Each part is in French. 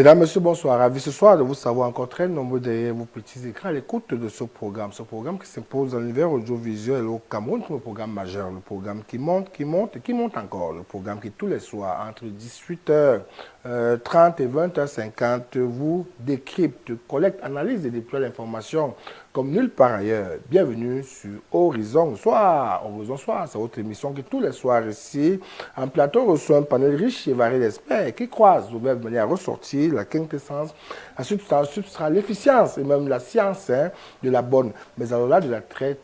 Mesdames, Messieurs, bonsoir. Ravi ce soir de vous savoir encore très nombreux derrière vos petits écrans à l'écoute de ce programme. Ce programme qui s'impose dans l'univers audiovisuel au Cameroun, le programme majeur, le programme qui monte, qui monte et qui monte encore. Le programme qui tous les soirs, entre 18h30 et 20h50, vous décrypte, collecte, analyse et déploie l'information comme nulle part ailleurs. Bienvenue sur Horizon Soir. Horizon Soir, c'est votre émission qui tous les soirs ici, en plateau, reçoit un panel riche et varié d'experts qui croisent de manière à ressortir la quintessence, la substance, l'efficience et même la science de la bonne, mais alors là de la très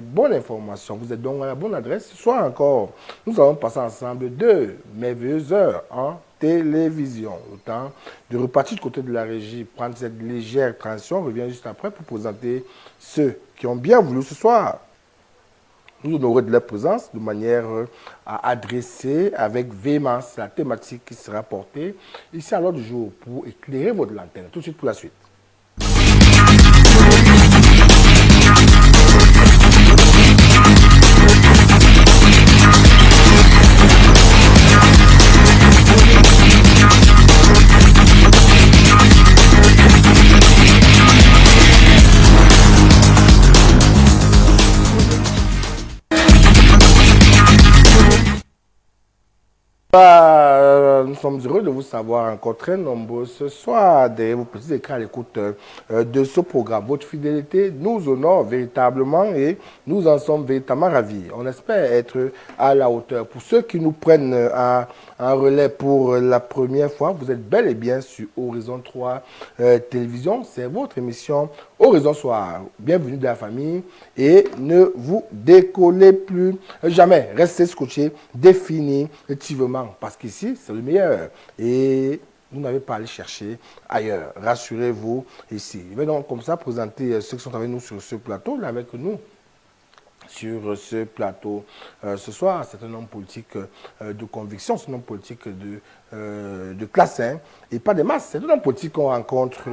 bonne information. Vous êtes donc à la bonne adresse. Ce soir encore, nous allons passer ensemble 2 merveilleuses heures en télévision. Le temps de repartir du côté de la régie, prendre cette légère transition. On revient juste après pour présenter ceux qui ont bien voulu ce soir nous honorer de leur présence de manière à adresser avec véhémence la thématique qui sera portée ici à l'ordre du jour pour éclairer votre lanterne. Tout de suite pour la suite. Nous sommes heureux de vous savoir encore très nombreux ce soir derrière vos petits écrans à l'écoute de ce programme. Votre fidélité nous honore véritablement et nous en sommes véritablement ravis. On espère être à la hauteur. Pour ceux qui nous prennent en relais pour la première fois, vous êtes bel et bien sur Horizon 3 Télévision. C'est votre émission Horizon Soir. Bienvenue dans la famille et ne vous décollez plus jamais. Restez scotchés définitivement parce qu'ici, c'est le meilleur. Et vous n'avez pas à aller chercher ailleurs. Rassurez-vous ici. Je vais donc comme ça présenter ceux qui sont avec nous sur ce plateau, là avec nous. Sur ce plateau ce soir, c'est un homme politique de conviction, c'est un homme politique de classe, hein, et pas de masse. C'est un homme politique qu'on rencontre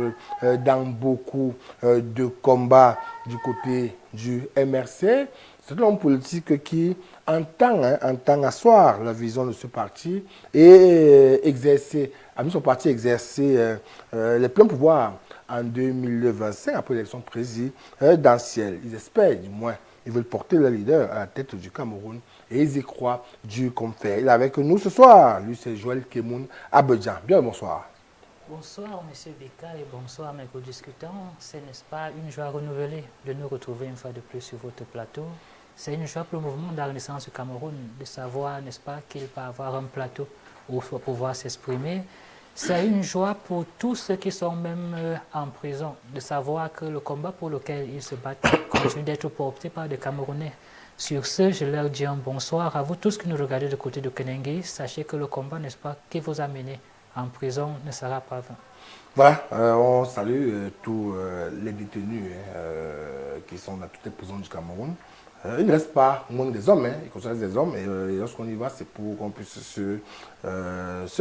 dans beaucoup de combats du côté du MRC. C'est un homme politique qui entend asseoir la vision de ce parti et exercer, a mis son parti exercer les pleins pouvoirs en 2025 après l'élection présidentielle. Ils espèrent du moins. Ils veulent porter le leader à la tête du Cameroun et ils y croient Dieu comme fait. Il est avec nous ce soir. Lui, c'est Joël Kemoun Abedjan. Bien, bonsoir. Bonsoir, M. Beka, et bonsoir, mes co-discutants. C'est, n'est-ce pas, une joie renouvelée de nous retrouver une fois de plus sur votre plateau. C'est une joie pour le mouvement de la Renaissance du Cameroun de savoir, n'est-ce pas, qu'il peut avoir un plateau où il faut pouvoir s'exprimer. C'est une joie pour tous ceux qui sont même en prison de savoir que le combat pour lequel ils se battent continue d'être porté par des Camerounais. Sur ce, je leur dis un bonsoir à vous tous qui nous regardez de côté de Kenengi. Sachez que le combat, n'est-ce pas, qui vous a mené en prison ne sera pas vain. Voilà, on salue tous les détenus qui sont dans toutes les prisons du Cameroun. Il ne reste pas moins des hommes, hein, ils considèrent des hommes, et lorsqu'on y va, c'est pour qu'on puisse se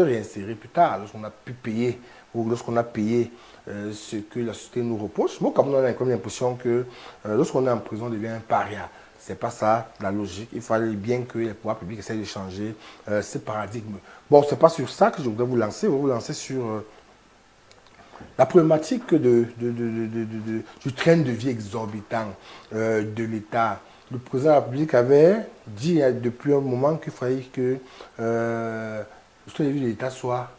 réinsérer plus tard, lorsqu'on a pu payer, ou lorsqu'on a payé ce que la société nous reproche. Moi, comme on a comme l'impression que lorsqu'on est en prison, on devient un paria. Ce n'est pas ça la logique. Il fallait bien que les pouvoirs publics essayent de changer ce paradigme. Bon, ce n'est pas sur ça que je voudrais vous lancer. Je vais vous lancer sur la problématique du train de vie exorbitant de l'État. Le président de la République avait dit depuis un moment qu'il fallait que le train de vie de l'État soit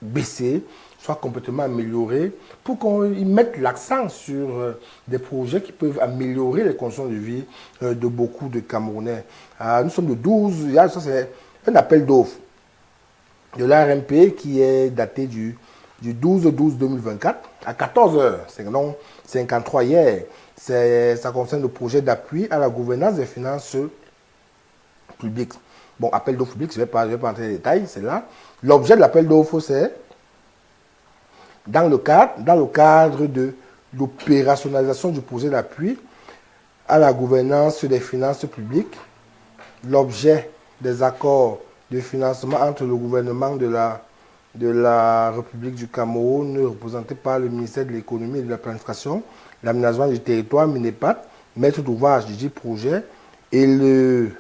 baissé, soit complètement amélioré, pour qu'on mette l'accent sur des projets qui peuvent améliorer les conditions de vie de beaucoup de Camerounais. Nous sommes le 12, ça c'est un appel d'offres de l'ARMP qui est daté du 12-12-2024 à 14h53 hier. Ça concerne le projet d'appui à la gouvernance des finances publiques. Bon, appel d'offres public, je ne vais pas entrer dans les détails, c'est là. L'objet de l'appel d'offres, c'est dans le cadre de l'opérationnalisation du projet d'appui à la gouvernance des finances publiques, l'objet des accords de financement entre le gouvernement de la République du Cameroun, représenté par le ministère de l'Économie et de la Planification, l'aménagement du territoire, MINEPAT, maître d'ouvrage du dit projet, et le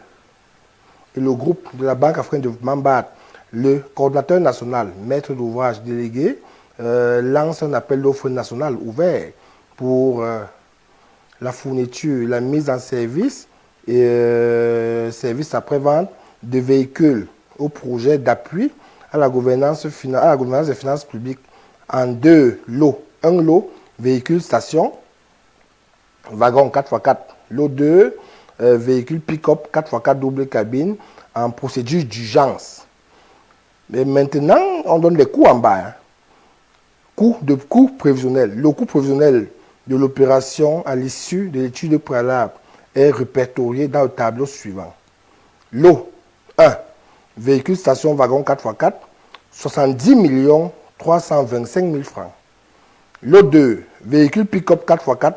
groupe de la Banque africaine de développement BAD, le coordinateur national, maître d'ouvrage délégué, lance un appel d'offres national ouvert pour la fourniture, la mise en service et service après-vente de véhicules au projet d'appui à la gouvernance des finances publiques en 2 lots. Un lot, véhicule station, wagon 4x4. Lot 2, véhicule pick-up 4x4 double cabine en procédure d'urgence. Mais maintenant, on donne les coûts en bas. Hein. Coût prévisionnel. Le coût prévisionnel de l'opération à l'issue de l'étude préalable est répertorié dans le tableau suivant. Lot 1, véhicule station wagon 4x4, 70 325 000 francs. Lot 2, véhicule pick-up 4x4,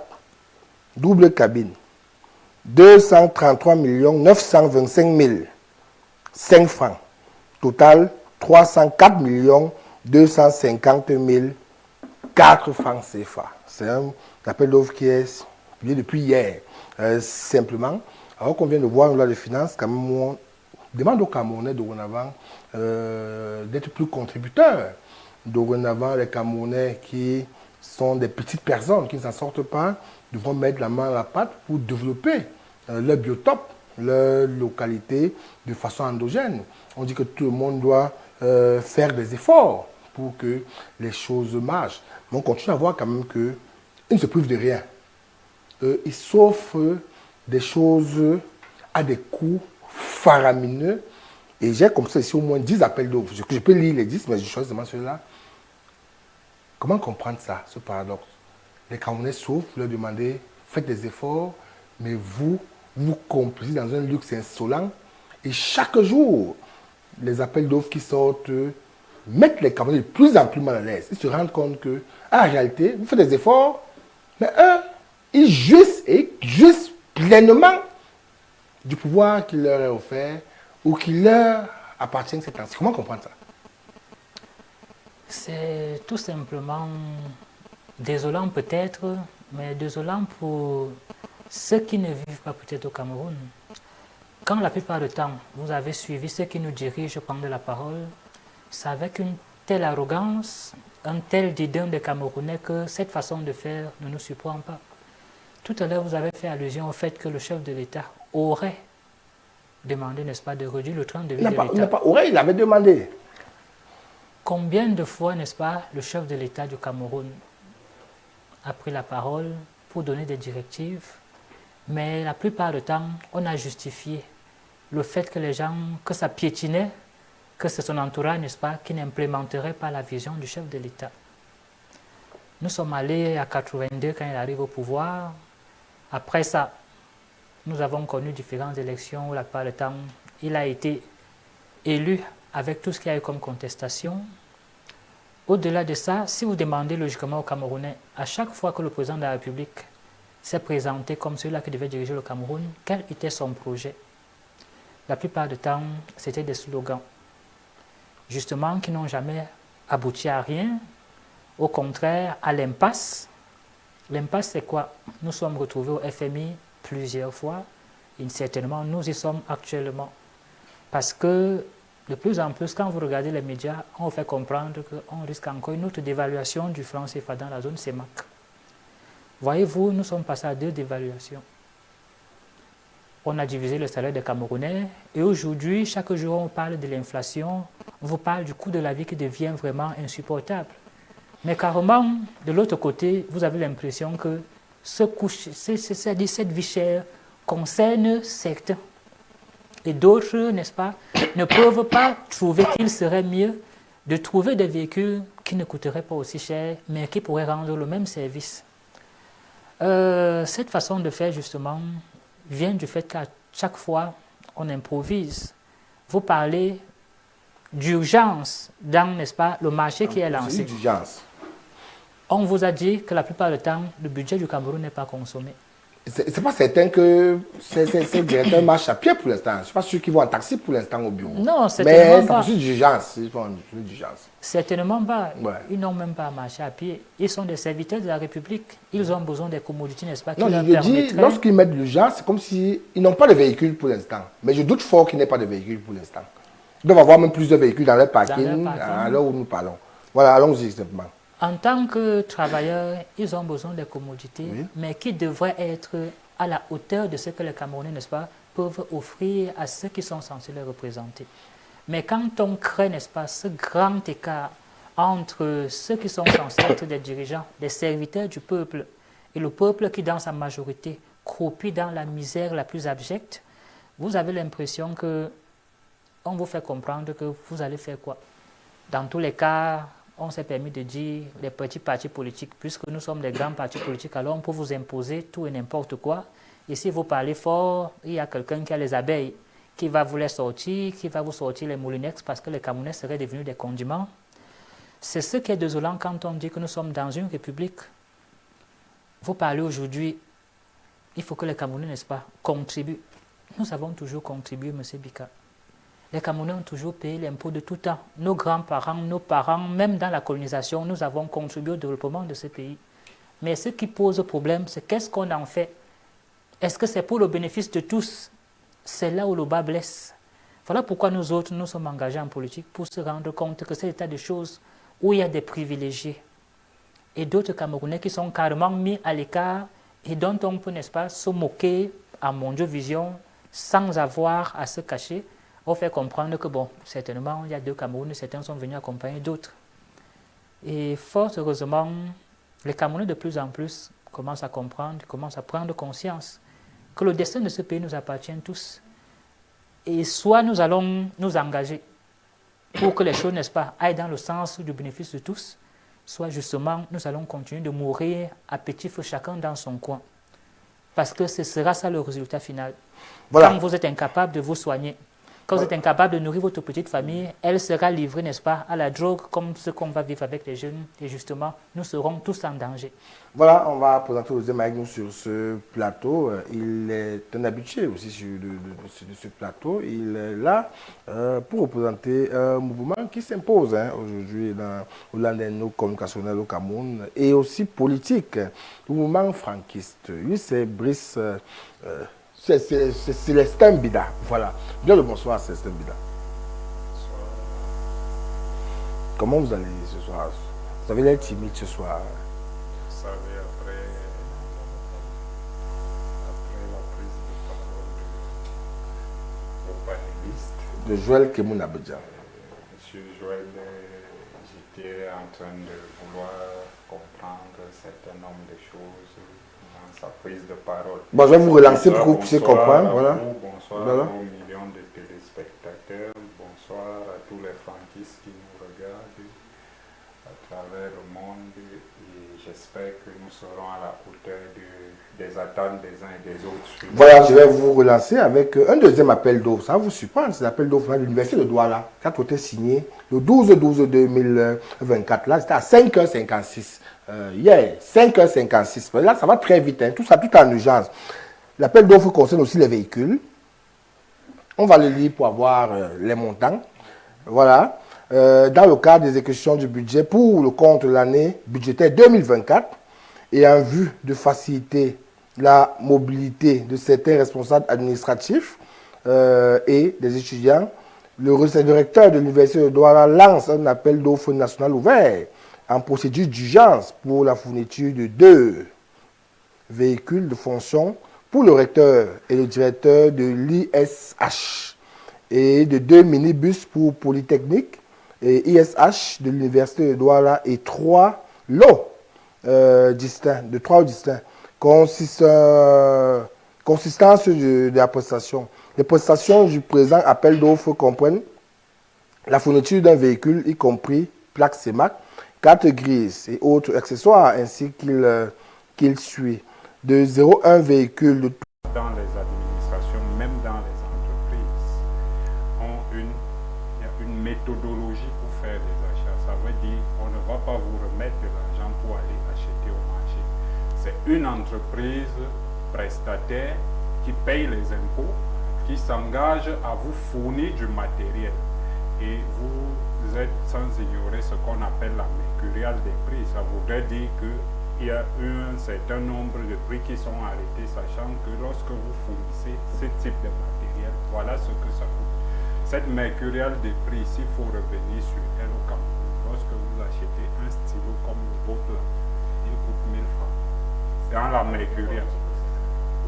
double cabine, 233 925 5 francs. Total, 304 250 4 francs CFA. C'est un appel d'offres qui est publié depuis hier. Simplement, alors qu'on vient de voir une loi de finances, quand même, on demande aux Camerounais dorénavant d'être plus contributeurs. Dorénavant, les Camerounais qui sont des petites personnes qui ne s'en sortent pas devront mettre la main à la pâte pour développer leur biotope, leur localité de façon endogène. On dit que tout le monde doit faire des efforts pour que les choses marchent. Mais on continue à voir quand même qu'ils ne se privent de rien. Ils s'offrent des choses à des coûts faramineux. Et j'ai comme ça ici au moins 10 appels d'offres. Je peux lire les 10, mais je choisis seulement ceux-là. Comment comprendre ça, ce paradoxe? Les Camerounais souffrent, vous leur demandez, faites des efforts, mais vous complisez dans un luxe insolent. Et chaque jour, les appels d'offres qui sortent mettent les Camerounais de plus en plus mal à l'aise. Ils se rendent compte que, en réalité, vous faites des efforts, mais ils jouissent pleinement du pouvoir qui leur est offert ou qui leur appartient ces temps-ci. Comment comprendre ça? C'est tout simplement désolant peut-être, mais désolant pour ceux qui ne vivent pas peut-être au Cameroun. Quand la plupart du temps, vous avez suivi ceux qui nous dirigent prendre la parole, c'est avec une telle arrogance, un tel dédain des Camerounais que cette façon de faire ne nous surprend pas. Tout à l'heure, vous avez fait allusion au fait que le chef de l'État aurait demandé, n'est-ce pas, de réduire le train de vie de l'État. Il avait demandé. Combien de fois, n'est-ce pas, le chef de l'État du Cameroun a pris la parole pour donner des directives, mais la plupart du temps, on a justifié le fait que les gens, que ça piétinait, que c'est son entourage, n'est-ce pas, qui n'implémenterait pas la vision du chef de l'État. Nous sommes allés à 82 quand il arrive au pouvoir. Après ça, nous avons connu différentes élections où la plupart du temps, il a été élu avec tout ce qu'il y a eu comme contestation. Au-delà de ça, si vous demandez logiquement aux Camerounais, à chaque fois que le président de la République s'est présenté comme celui-là qui devait diriger le Cameroun, quel était son projet? La plupart du temps, c'était des slogans, justement, qui n'ont jamais abouti à rien, au contraire, à l'impasse. L'impasse, c'est quoi? Nous sommes retrouvés au FMI plusieurs fois, et certainement, nous y sommes actuellement. Parce que, de plus en plus, quand vous regardez les médias, on vous fait comprendre qu'on risque encore une autre dévaluation du franc CFA dans la zone CEMAC. Voyez-vous, nous sommes passés à 2 dévaluations. On a divisé le salaire des Camerounais et aujourd'hui, chaque jour, on parle de l'inflation, on vous parle du coût de la vie qui devient vraiment insupportable. Mais carrément, de l'autre côté, vous avez l'impression que cette vie chère concerne certains. Et d'autres, n'est-ce pas, ne peuvent pas trouver qu'il serait mieux de trouver des véhicules qui ne coûteraient pas aussi cher, mais qui pourraient rendre le même service. Cette façon de faire, justement, vient du fait qu'à chaque fois, on improvise. Vous parlez d'urgence dans, n'est-ce pas, le marché qui est lancé. On vous a dit que la plupart du temps, le budget du Cameroun n'est pas consommé. C'est pas certain que ces directeurs marchent à pied pour l'instant. Je ne suis pas sûr qu'ils vont en taxi pour l'instant au bureau. Non, certainement pas. Mais c'est d'urgence. Ils font d'urgence. Certainement pas. Ouais. Ils n'ont même pas marché à pied. Ils sont des serviteurs de la République. Ils ont besoin des commodités, n'est-ce pas, qui non, leur je permettraient... dis, lorsqu'ils mettent l'urgence, c'est comme s'ils n'ont pas de véhicule pour l'instant. Mais je doute fort qu'ils n'aient pas de véhicule pour l'instant. Ils doivent avoir même plusieurs véhicules dans leur parking, à l'heure où nous parlons. Voilà, allons-y simplement. En tant que travailleurs, ils ont besoin de commodités, Oui. mais qui devraient être à la hauteur de ce que les Camerounais, n'est-ce pas, peuvent offrir à ceux qui sont censés les représenter. Mais quand on crée, n'est-ce pas, ce grand écart entre ceux qui sont censés être des dirigeants, des serviteurs du peuple, et le peuple qui, dans sa majorité, croupit dans la misère la plus abjecte, vous avez l'impression que on vous fait comprendre que vous allez faire quoi. Dans tous les cas, on s'est permis de dire les petits partis politiques, puisque nous sommes des grands partis politiques, alors on peut vous imposer tout et n'importe quoi. Et si vous parlez fort, il y a quelqu'un qui a les abeilles, qui va vous les sortir, qui va vous sortir les moulinex parce que les Camerounais seraient devenus des condiments. C'est ce qui est désolant quand on dit que nous sommes dans une république. Vous parlez aujourd'hui, il faut que les Camerounais, n'est-ce pas, contribuent. Nous avons toujours contribué, M. Bika. Les Camerounais ont toujours payé l'impôt de tout temps. Nos grands-parents, nos parents, même dans la colonisation, nous avons contribué au développement de ce pays. Mais ce qui pose problème, c'est qu'est-ce qu'on en fait? Est-ce que c'est pour le bénéfice de tous? C'est là où le bas blesse. Voilà pourquoi nous autres, nous sommes engagés en politique, pour se rendre compte que c'est l'état de choses où il y a des privilégiés et d'autres Camerounais qui sont carrément mis à l'écart et dont on peut, n'est-ce pas, se moquer à Mondiaux Vision sans avoir à se cacher. On fait comprendre que, bon, certainement, il y a deux Camerounais, certains sont venus accompagner d'autres. Et fort heureusement, les Camerounais de plus en plus commencent à comprendre, commencent à prendre conscience que le destin de ce pays nous appartient tous. Et soit nous allons nous engager pour que les choses, n'est-ce pas, aillent dans le sens du bénéfice de tous, soit justement nous allons continuer de mourir à petit feu chacun dans son coin. Parce que ce sera ça le résultat final. Voilà. Quand vous êtes incapable de vous soigner, quand vous êtes incapable de nourrir votre petite famille, elle sera livrée, n'est-ce pas, à la drogue, comme ce qu'on va vivre avec les jeunes. Et justement, nous serons tous en danger. Voilà, on va présenter Osem avec nous sur ce plateau. Il est un habitué aussi de ce plateau. Il est là pour représenter un mouvement qui s'impose aujourd'hui au Landeno communicationnel au Cameroun et aussi politique. Le mouvement franquiste. Lui, c'est Brice... c'est Célestin Bida. Voilà. Bien le bonsoir, Célestin Bida. Bonsoir. Comment vous allez ce soir? Vous avez l'air timide ce soir. Vous savez, après la prise de parole de vos panélistes, De Joël Kemoun Abidjan. Monsieur Joël, j'étais en train de vouloir comprendre un certain nombre de choses dans sa prise de parole. Bon, je vais vous relancer pour que vous puissiez Bonsoir comprendre. à Voilà. vous, bonsoir Voilà. aux millions de téléspectateurs, bonsoir à tous les franquistes qui nous regardent à travers le monde et j'espère que nous serons à la hauteur des attentes des uns et des autres. Voilà, je vais vous relancer avec un deuxième appel d'offres. Ça va vous surprendre, c'est l'appel d'offres de l'Université de Douala, qui a été signé le 12-12-2024. Là, c'était à 5h56. Hier, 5h56. Là, ça va très vite, hein. Tout ça, tout en urgence. L'appel d'offres concerne aussi les véhicules. On va le lire pour avoir les montants. Voilà. Dans le cadre des exécutions du budget pour le compte de l'année budgétaire 2024 et en vue de faciliter la mobilité de certains responsables administratifs et des étudiants, le recteur de l'Université de Douala lance un appel d'offres national ouvert en procédure d'urgence pour la fourniture de 2 véhicules de fonction pour le recteur et le directeur de l'ISH et de 2 minibus pour Polytechnique et ISH de l'Université de Douala et 3 lots distincts, de 3 lots distincts. Consistance de la prestation. Les prestations du présent appel d'offres comprennent la fourniture d'un véhicule, y compris plaque CEMAC, carte grise et autres accessoires, ainsi qu'il suit. De 0,1 véhicule de dans les administrations, même dans les entreprises, il y a une méthodologie pour faire des achats. Ça veut dire qu'on ne va pas vous remettre de l'argent pour aller acheter au marché. C'est une entreprise prestataire qui paye les impôts, qui s'engage à vous fournir du matériel. Et vous êtes sans ignorer ce qu'on appelle la mercuriale des prix. Ça voudrait dire qu'il y a un certain nombre de prix qui sont arrêtés, sachant que lorsque vous fournissez ce type de matériel, voilà ce que ça coûte. Cette mercuriale des prix, s'il faut revenir sur elle au Cameroun, lorsque vous acheter un stylo comme le vôtre là. Il coûte 1000 francs. C'est en la mercuriale.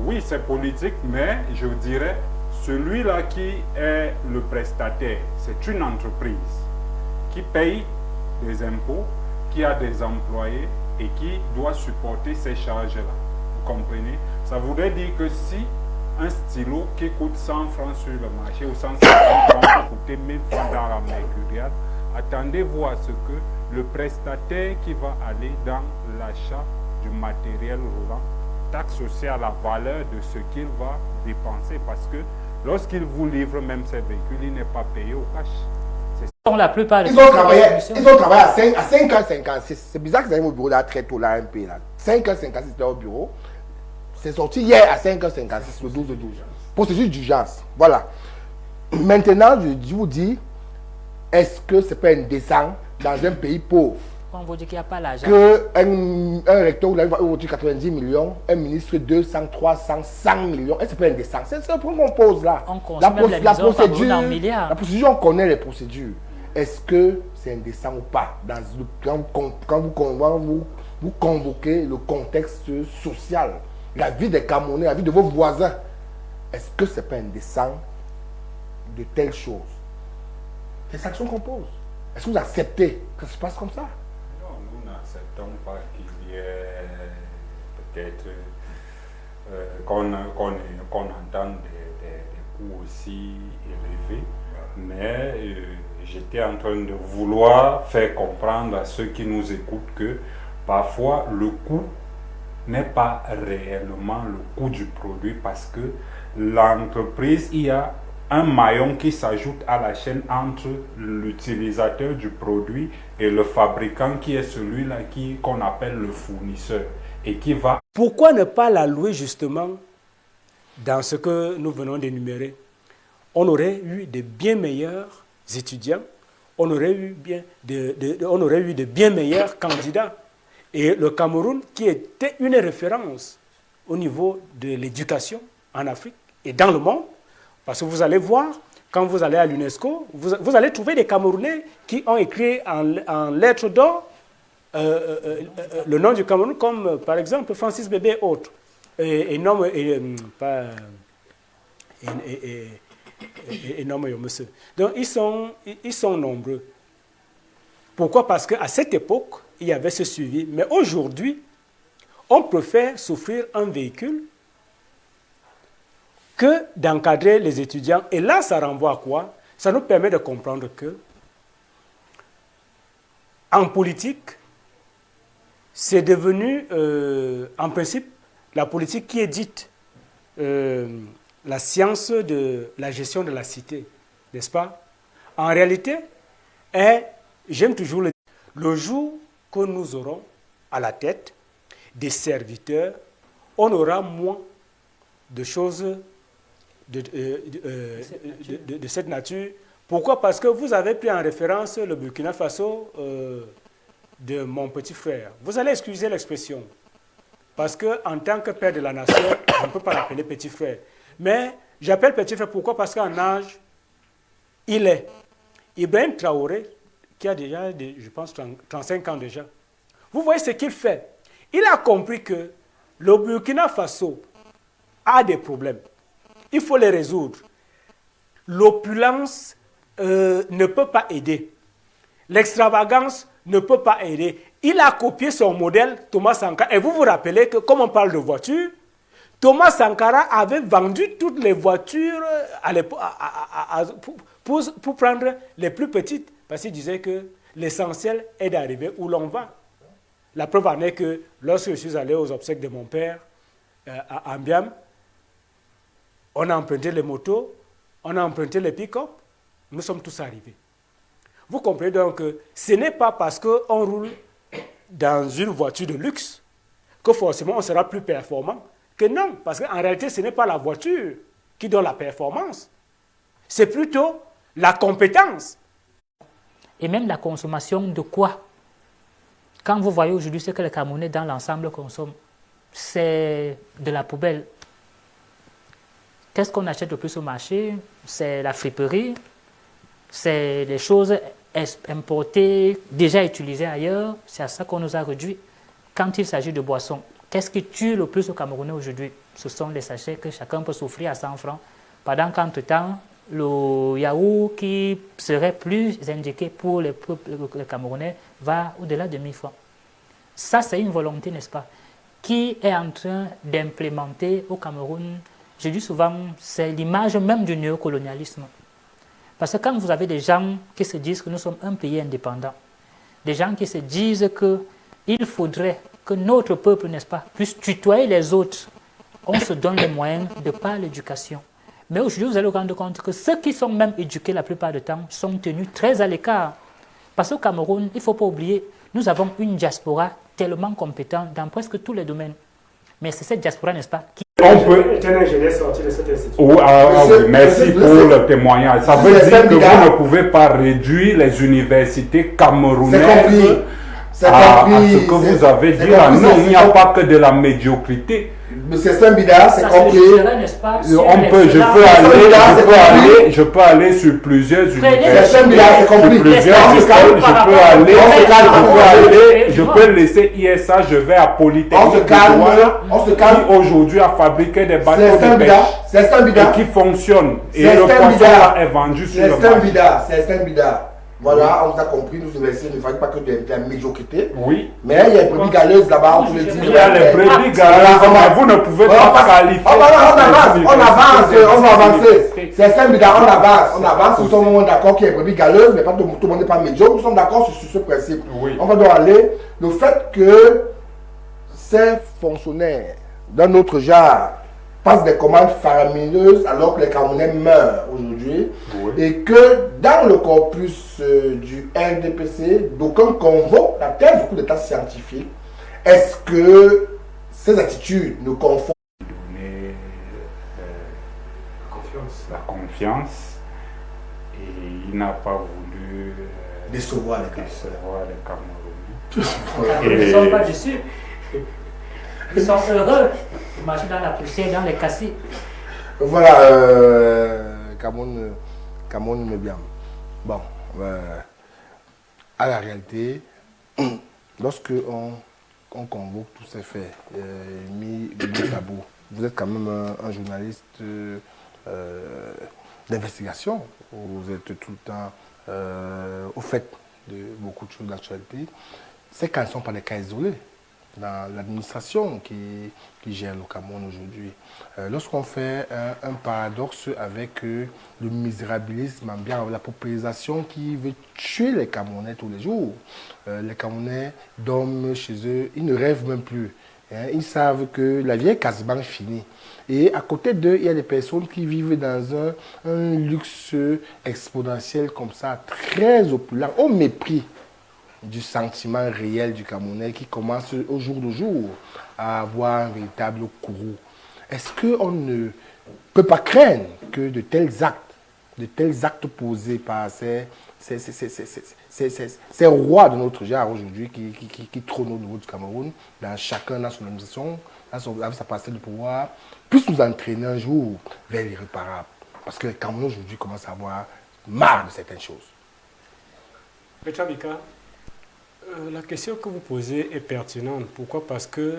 Oui, c'est politique, mais je dirais, celui-là qui est le prestataire, c'est une entreprise qui paye des impôts, qui a des employés et qui doit supporter ces charges-là. Vous comprenez? Ça voudrait dire que si un stylo qui coûte 100 francs sur le marché ou 150 francs peut coûter 1000 francs dans la mercuriale, attendez-vous à ce que le prestataire qui va aller dans l'achat du matériel roulant taxe aussi à la valeur de ce qu'il va dépenser, parce que lorsqu'il vous livre même ces véhicules, il n'est pas payé au cash. La plupart des ils ont travaillé à 5h56. C'est bizarre qu'ils arrivent au bureau là très tôt là, un peu là. 5h56 là au bureau. C'est sorti hier à 5h56, le 12-12. Procédure d'urgence. Voilà. Maintenant, je vous dis, est-ce que c'est pas indécent dans un pays pauvre? On vous dit qu'il n'y a pas l'argent. Un recteur va aujourd'hui 90 millions, un ministre 200, 300, 100 millions. Est-ce que c'est pas indécent? C'est le problème qu'on pose là. On consomme la procédure, on connaît les procédures. Est-ce que c'est indécent ou pas quand vous convoquez le contexte social, la vie des Camerounais, la vie de vos voisins? Est-ce que c'est pas indécent de telles choses? C'est cette action qu'on pose. Est-ce que vous acceptez que ça se passe comme ça? Non, nous n'acceptons pas qu'il y ait peut-être qu'on entende des coûts aussi élevés, mais j'étais en train de vouloir faire comprendre à ceux qui nous écoutent que parfois le coût n'est pas réellement le coût du produit, parce que l'entreprise, il y a un maillon qui s'ajoute à la chaîne entre l'utilisateur du produit et le fabricant, qui est celui-là qu'on appelle le fournisseur et qui va... Pourquoi ne pas la louer justement dans ce que nous venons d'énumérer? On aurait eu de bien meilleurs étudiants, on aurait eu de bien meilleurs candidats. Et le Cameroun, qui était une référence au niveau de l'éducation en Afrique et dans le monde, parce que vous allez voir, quand vous allez à l'UNESCO, vous allez trouver des Camerounais qui ont écrit en lettres d'or le nom du Cameroun, comme par exemple Francis Bébé et autres. Donc ils sont nombreux. Pourquoi? Parce qu'à cette époque, il y avait ce suivi. Mais aujourd'hui, on préfère s'offrir un véhicule que d'encadrer les étudiants. Et là, ça renvoie à quoi? Ça nous permet de comprendre que, en politique, c'est devenu, en principe, la politique qui est dite la science de la gestion de la cité, n'est-ce pas? En réalité, j'aime toujours le jour que nous aurons à la tête des serviteurs, on aura moins de choses de cette nature. Pourquoi? Parce que vous avez pris en référence le Burkina Faso de mon petit frère. Vous allez excuser l'expression, parce qu'en tant que père de la nation, je ne peux pas l'appeler petit frère. Mais j'appelle petit frère, pourquoi? Parce qu'en âge, il est Ibrahim Traoré, qui a déjà, je pense, 35 ans déjà. Vous voyez ce qu'il fait. Il a compris que le Burkina Faso a des problèmes. Il faut les résoudre. L'opulence ne peut pas aider. L'extravagance ne peut pas aider. Il a copié son modèle, Thomas Sankara. Et vous vous rappelez que, comme on parle de voitures, Thomas Sankara avait vendu toutes les voitures pour prendre les plus petites. Parce qu'il disait que l'essentiel est d'arriver où l'on va. La preuve en est que lorsque je suis allé aux obsèques de mon père à Ambiam, on a emprunté les motos, on a emprunté les pick-up, nous sommes tous arrivés. Vous comprenez donc que ce n'est pas parce qu'on roule dans une voiture de luxe que forcément on sera plus performant. Que non, parce qu'en réalité, ce n'est pas la voiture qui donne la performance. C'est plutôt la compétence. Et même la consommation de quoi? Quand vous voyez aujourd'hui ce que les Camerounais dans l'ensemble consomment, c'est de la poubelle. Qu'est-ce qu'on achète le plus au marché? C'est la friperie, c'est les choses importés, déjà utilisés ailleurs, c'est à ça qu'on nous a réduit. Quand il s'agit de boissons, qu'est-ce qui tue le plus au Camerounais aujourd'hui? Ce sont les sachets que chacun peut s'offrir à 100 francs. Pendant qu'entre-temps, le yaourt qui serait plus indiqué pour les Camerounais va au-delà de 1000 francs. Ça, c'est une volonté, n'est-ce pas, qui est en train d'implémenter au Cameroun. Je dis souvent, c'est l'image même du néocolonialisme. Parce que quand vous avez des gens qui se disent que nous sommes un pays indépendant, des gens qui se disent qu'il faudrait que notre peuple, n'est-ce pas, puisse tutoyer les autres, on se donne les moyens de par l'éducation. Mais aujourd'hui, vous allez vous rendre compte que ceux qui sont même éduqués la plupart du temps sont tenus très à l'écart. Parce qu'au Cameroun, il ne faut pas oublier, nous avons une diaspora tellement compétente dans presque tous les domaines. Mais c'est cette diaspora, n'est-ce pas, qui... On peut... Merci pour le témoignage. Ça veut dire que vous ne pouvez pas réduire les universités camerounaises à ce que vous avez dit là. Non, il n'y a pas que de la médiocrité. Monsieur Sambida, c'est compris. Je peux aller sur plusieurs universités. Je peux laisser ISA, je vais à Polytechnique qui aujourd'hui a fabriqué des bateaux de pêche et qui fonctionnent. Et le poisson est vendu sur le marché. C'est Sambida. Voilà, on vous a compris, nous universités ne font pas que de la médiocrité. Oui. Mais il y a les brebis galeuses là-bas, on peut le dire. Il y a les brebis galeuses, mais vous ne pouvez pas qualifier. On va avancer. C'est Sambida, on avance. Nous sommes d'accord qu'il y a les brebis galeuses, mais pas tout le monde n'est pas médiocre. Nous sommes d'accord sur ce principe. Oui. On va donc aller. Le fait que ces fonctionnaires, dans notre genre, passent des commandes faramineuses alors que les Camerounais meurent aujourd'hui, et que dans le corpus du RDPC, d'aucuns convoquent la thèse du coup d'état scientifique. Est-ce que ces attitudes ne confondent donner la confiance, et il n'a pas voulu décevoir les Camerounais. Ils ne sont pas déçus. Ils sont heureux de marcher dans la poussière, dans les cassis. Voilà, Cameroun me bien. Bon, à la réalité, lorsque on convoque tous ces faits mis à bout, vous êtes quand même un journaliste d'investigation, vous êtes tout le temps au fait de beaucoup de choses d'actualité. Ces cas ne sont pas des cas isolés dans l'administration qui gère le Cameroun aujourd'hui. Lorsqu'on fait un paradoxe avec le misérabilisme ambiant, avec la paupérisation qui veut tuer les Camerounais tous les jours, les Camerounais dorment chez eux, ils ne rêvent même plus. Hein, ils savent que la vie est quasiment finie. Et à côté d'eux, il y a des personnes qui vivent dans un luxe exponentiel comme ça, très opulent, au mépris du sentiment réel du Camerounais qui commence au jour le jour à avoir un véritable courroux. Est-ce qu'on ne peut pas craindre que de tels actes posés par ces rois de notre genre aujourd'hui qui trônent au niveau du Cameroun, dans chacun dans son administration, dans sa parcelle de pouvoir, puissent nous entraîner un jour vers l'irréparable? Parce que les Camerounais aujourd'hui commencent à avoir marre de certaines choses. Petra Bika, la question que vous posez est pertinente. Pourquoi? Parce que,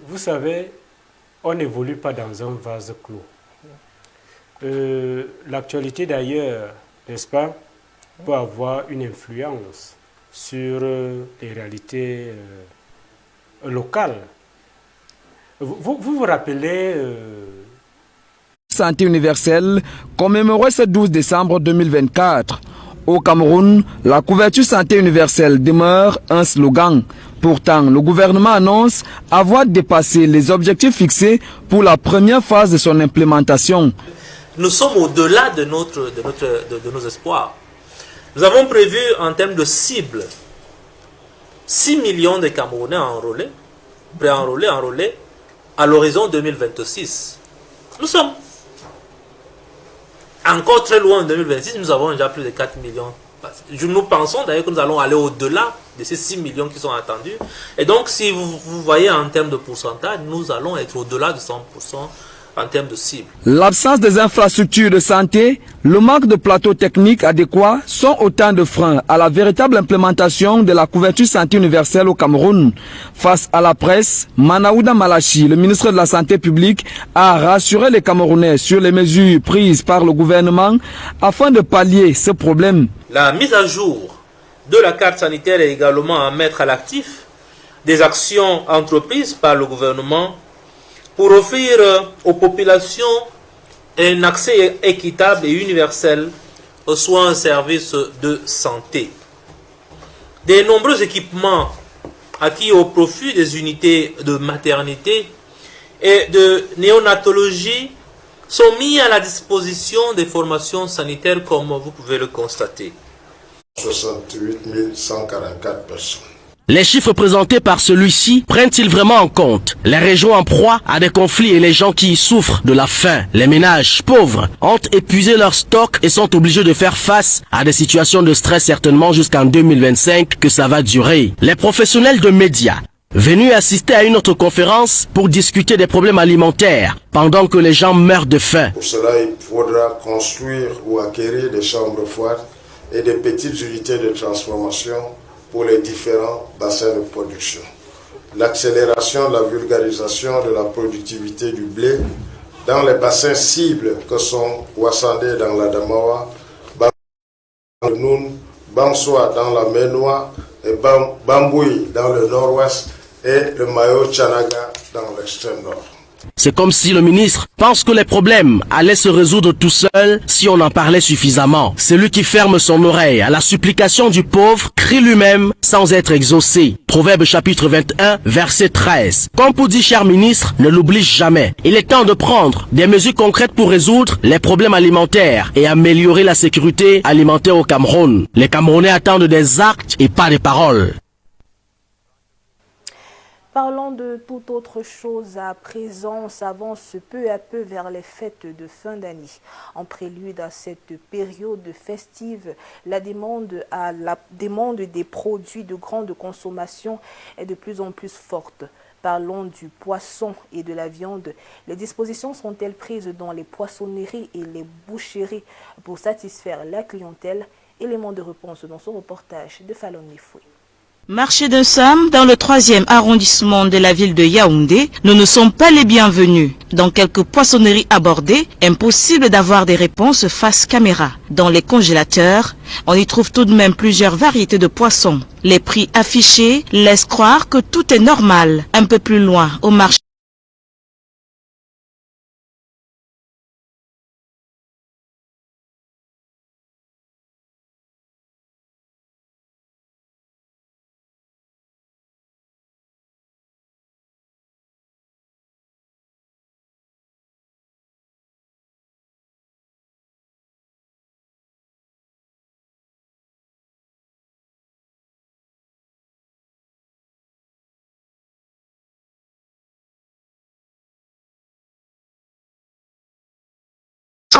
vous savez, on n'évolue pas dans un vase clos. L'actualité d'ailleurs, n'est-ce pas, peut avoir une influence sur les réalités locales. Vous rappelez... Santé universelle commémorait ce 12 décembre 2024. Au Cameroun, la couverture santé universelle demeure un slogan. Pourtant, le gouvernement annonce avoir dépassé les objectifs fixés pour la première phase de son implémentation. Nous sommes au-delà de nos espoirs. Nous avons prévu en termes de cible 6 millions de Camerounais enrôlés, enrôlés à l'horizon 2026. Nous sommes encore très loin en 2026, nous avons déjà plus de 4 millions. Nous pensons d'ailleurs que nous allons aller au-delà de ces 6 millions qui sont attendus. Et donc, si vous voyez en termes de pourcentage, nous allons être au-delà de 100% en termes de cible. L'absence des infrastructures de santé, le manque de plateaux techniques adéquats sont autant de freins à la véritable implémentation de la couverture santé universelle au Cameroun. Face à la presse, Manaouda Malachi, le ministre de la Santé publique, a rassuré les Camerounais sur les mesures prises par le gouvernement afin de pallier ce problème. La mise à jour de la carte sanitaire est également à mettre à l'actif des actions entreprises par le gouvernement pour offrir aux populations un accès équitable et universel aux soins et services de santé. De nombreux équipements acquis au profit des unités de maternité et de néonatologie sont mis à la disposition des formations sanitaires comme vous pouvez le constater. 68 144 personnes. Les chiffres présentés par celui-ci prennent-ils vraiment en compte les régions en proie à des conflits et les gens qui y souffrent de la faim? Les ménages pauvres ont épuisé leur stock et sont obligés de faire face à des situations de stress certainement jusqu'en 2025 que ça va durer. Les professionnels de médias venus assister à une autre conférence pour discuter des problèmes alimentaires pendant que les gens meurent de faim. Pour cela, il faudra construire ou acquérir des chambres froides et des petites unités de transformation pour les différents bassins de production. L'accélération de la vulgarisation de la productivité du blé dans les bassins cibles que sont Ouassandé dans la Damawa, Banoun, Bansoa dans la Ménois et Bambouy dans le nord-ouest et le Mayo Tchanaga dans l'extrême nord. C'est comme si le ministre pense que les problèmes allaient se résoudre tout seul si on en parlait suffisamment. Celui qui ferme son oreille à la supplication du pauvre crie lui-même sans être exaucé. Proverbe chapitre 21, verset 13. Comme pour dire, cher ministre, ne l'oblige jamais. Il est temps de prendre des mesures concrètes pour résoudre les problèmes alimentaires et améliorer la sécurité alimentaire au Cameroun. Les Camerounais attendent des actes et pas des paroles. Parlons de toute autre chose à présent. On s'avance peu à peu vers les fêtes de fin d'année. En prélude à cette période festive, la demande des produits de grande consommation est de plus en plus forte. Parlons du poisson et de la viande. Les dispositions sont-elles prises dans les poissonneries et les boucheries pour satisfaire la clientèle? Élément de réponse dans ce reportage de Fallon Nifoué. Marché d'un Sam, dans le 3e arrondissement de la ville de Yaoundé, nous ne sommes pas les bienvenus. Dans quelques poissonneries abordées, impossible d'avoir des réponses face caméra. Dans les congélateurs, on y trouve tout de même plusieurs variétés de poissons. Les prix affichés laissent croire que tout est normal. Un peu plus loin, au marché,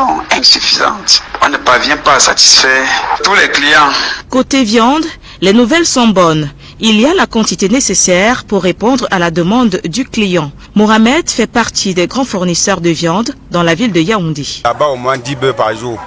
sont insuffisantes. On ne parvient pas à satisfaire tous les clients. Côté viande, les nouvelles sont bonnes. Il y a la quantité nécessaire pour répondre à la demande du client. Mohamed fait partie des grands fournisseurs de viande dans la ville de Yaoundé. Là-bas, au moins 10 bœufs par jour.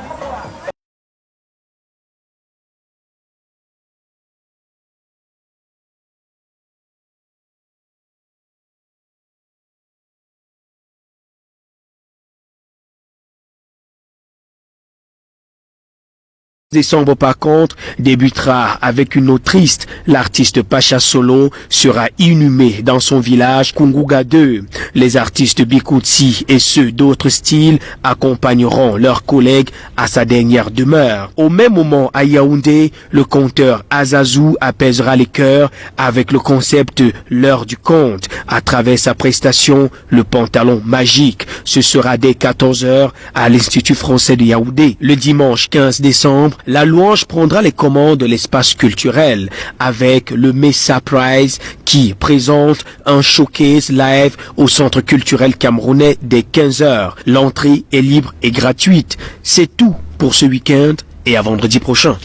Décembre par contre débutera avec une note triste. L'artiste Pacha Solon sera inhumé dans son village Kunguga 2. Les artistes Bikoutsi et ceux d'autres styles accompagneront leurs collègues à sa dernière demeure. Au même moment à Yaoundé, le conteur Azazou apaisera les cœurs avec le concept L'heure du conte. À travers sa prestation Le pantalon magique, ce sera dès 14h à l'Institut français de Yaoundé. Le dimanche 15 décembre, la louange prendra les commandes de l'espace culturel avec le Messa Prize qui présente un showcase live au centre culturel camerounais dès 15h. L'entrée est libre et gratuite. C'est tout pour ce week-end et à vendredi prochain.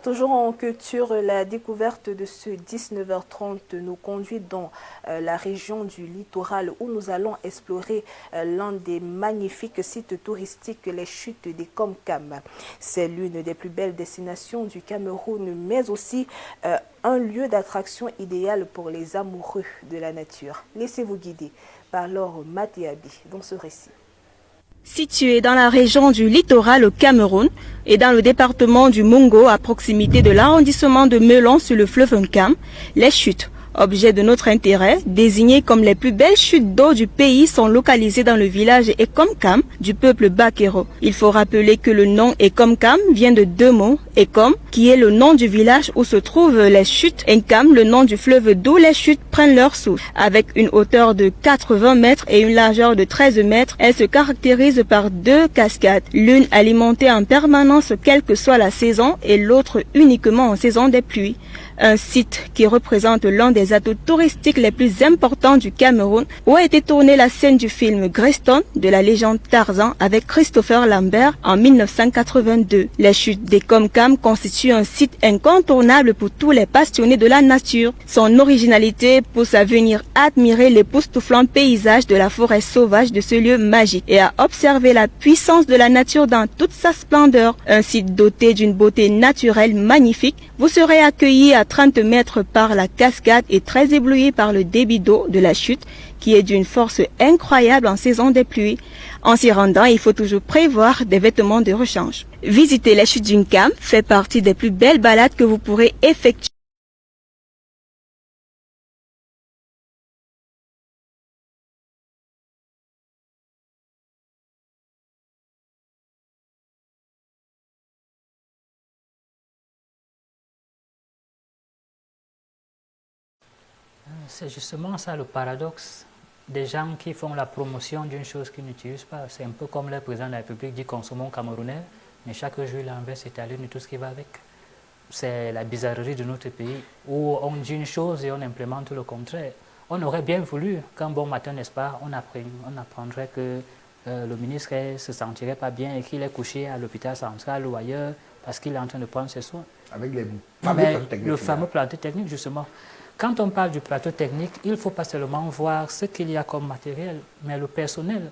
Toujours en culture, la découverte de ce 19h30 nous conduit dans la région du littoral où nous allons explorer l'un des magnifiques sites touristiques, les chutes des Komkam. C'est l'une des plus belles destinations du Cameroun, mais aussi un lieu d'attraction idéal pour les amoureux de la nature. Laissez-vous guider par Laure Matéabi dans ce récit. Situé dans la région du littoral au Cameroun et dans le département du Mungo à proximité de l'arrondissement de Melon sur le fleuve Nkam, les chutes, objet de notre intérêt, désignées comme les plus belles chutes d'eau du pays, sont localisées dans le village Ekomkam du peuple Bakero. Il faut rappeler que le nom Ekomkam vient de deux mots, Ekom, qui est le nom du village où se trouvent les chutes, Nkam, le nom du fleuve d'où les chutes prennent leur source. Avec une hauteur de 80 mètres et une largeur de 13 mètres, elle se caractérise par deux cascades, l'une alimentée en permanence quelle que soit la saison et l'autre uniquement en saison des pluies. Un site qui représente l'un des atouts touristiques les plus importants du Cameroun, où a été tournée la scène du film Greystone de la légende Tarzan avec Christopher Lambert en 1982. Les chutes des Komkam constituent un site incontournable pour tous les passionnés de la nature. Son originalité pousse à venir admirer l'époustouflant paysage de la forêt sauvage de ce lieu magique et à observer la puissance de la nature dans toute sa splendeur. Un site doté d'une beauté naturelle magnifique, vous serez accueilli à 30 mètres par la cascade et très ébloui par le débit d'eau de la chute qui est d'une force incroyable en saison des pluies. En s'y rendant, il faut toujours prévoir des vêtements de rechange. Visiter les chutes d'une Nkam fait partie des plus belles balades que vous pourrez effectuer. C'est justement ça le paradoxe des gens qui font la promotion d'une chose qu'ils n'utilisent pas. C'est un peu comme le président de la République dit consommons camerounais, mais chaque jour il envers cette allure de tout ce qui va avec. C'est la bizarrerie de notre pays où on dit une chose et on implémente le contraire. On aurait bien voulu qu'un bon matin, n'est-ce pas, on apprendrait que le ministre ne se sentirait pas bien et qu'il est couché à l'hôpital central ou ailleurs parce qu'il est en train de prendre ses soins. Avec les fameux plateaux techniques. Le fameux plateau technique, justement. Quand on parle du plateau technique, il ne faut pas seulement voir ce qu'il y a comme matériel, mais le personnel.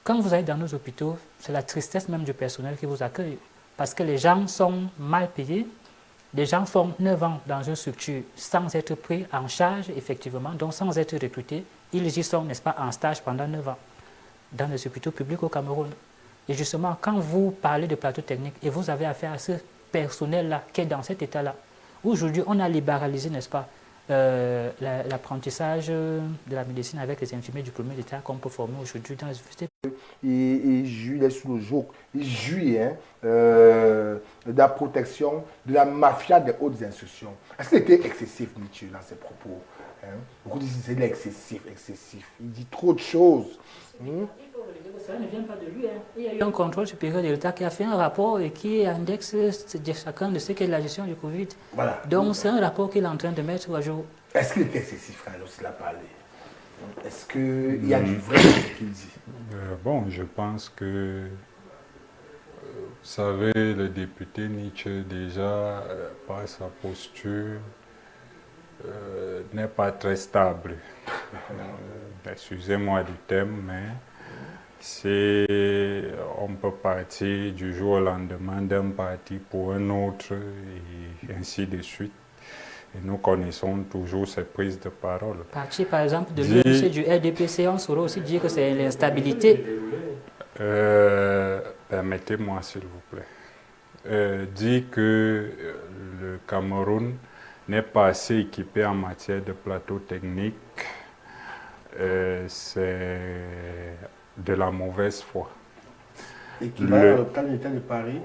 Quand vous allez dans nos hôpitaux, c'est la tristesse même du personnel qui vous accueille. Parce que les gens sont mal payés. Les gens font 9 ans dans une structure sans être pris en charge, effectivement, donc sans être recrutés. Ils y sont, n'est-ce pas, en stage pendant 9 ans dans les hôpitaux publics au Cameroun. Et justement, quand vous parlez de plateau technique et vous avez affaire à ce personnel-là qui est dans cet état-là, aujourd'hui, on a libéralisé, n'est-ce pas, l'apprentissage de la médecine avec les infirmiers du premier état qu'on peut former aujourd'hui dans les universités. Il jouit sous le joug, il jouit de la protection de la mafia des hautes instructions. Est-ce qu'il était excessif, Nietzsche, dans ses propos? Beaucoup disent que c'est excessif. Il dit trop de choses. Ça ne vient pas de lui. Il y a eu un contrôle supérieur de l'État qui a fait un rapport et qui indexe chacun de ce qu'est la gestion du Covid. Voilà. Donc c'est un rapport qu'il est en train de mettre à jour. Est-ce qu'il est excessif quand il a parlé? Est-ce qu'il y a du vrai dans ce qu'il dit? Bon, je pense que, vous savez, le député Nietzsche, déjà, par sa posture, n'est pas très stable. Excusez-moi du terme, mais on peut partir du jour au lendemain d'un parti pour un autre et ainsi de suite. Et nous connaissons toujours ces prises de parole. Parti par exemple de l'UNC du RDPC, on saurait aussi dire que c'est l'instabilité. Permettez-moi s'il vous plaît. Dit que le Cameroun n'est pas assez équipé en matière de plateau technique, c'est de la mauvaise foi. L'équivalent à l'hôpital militaire de Paris,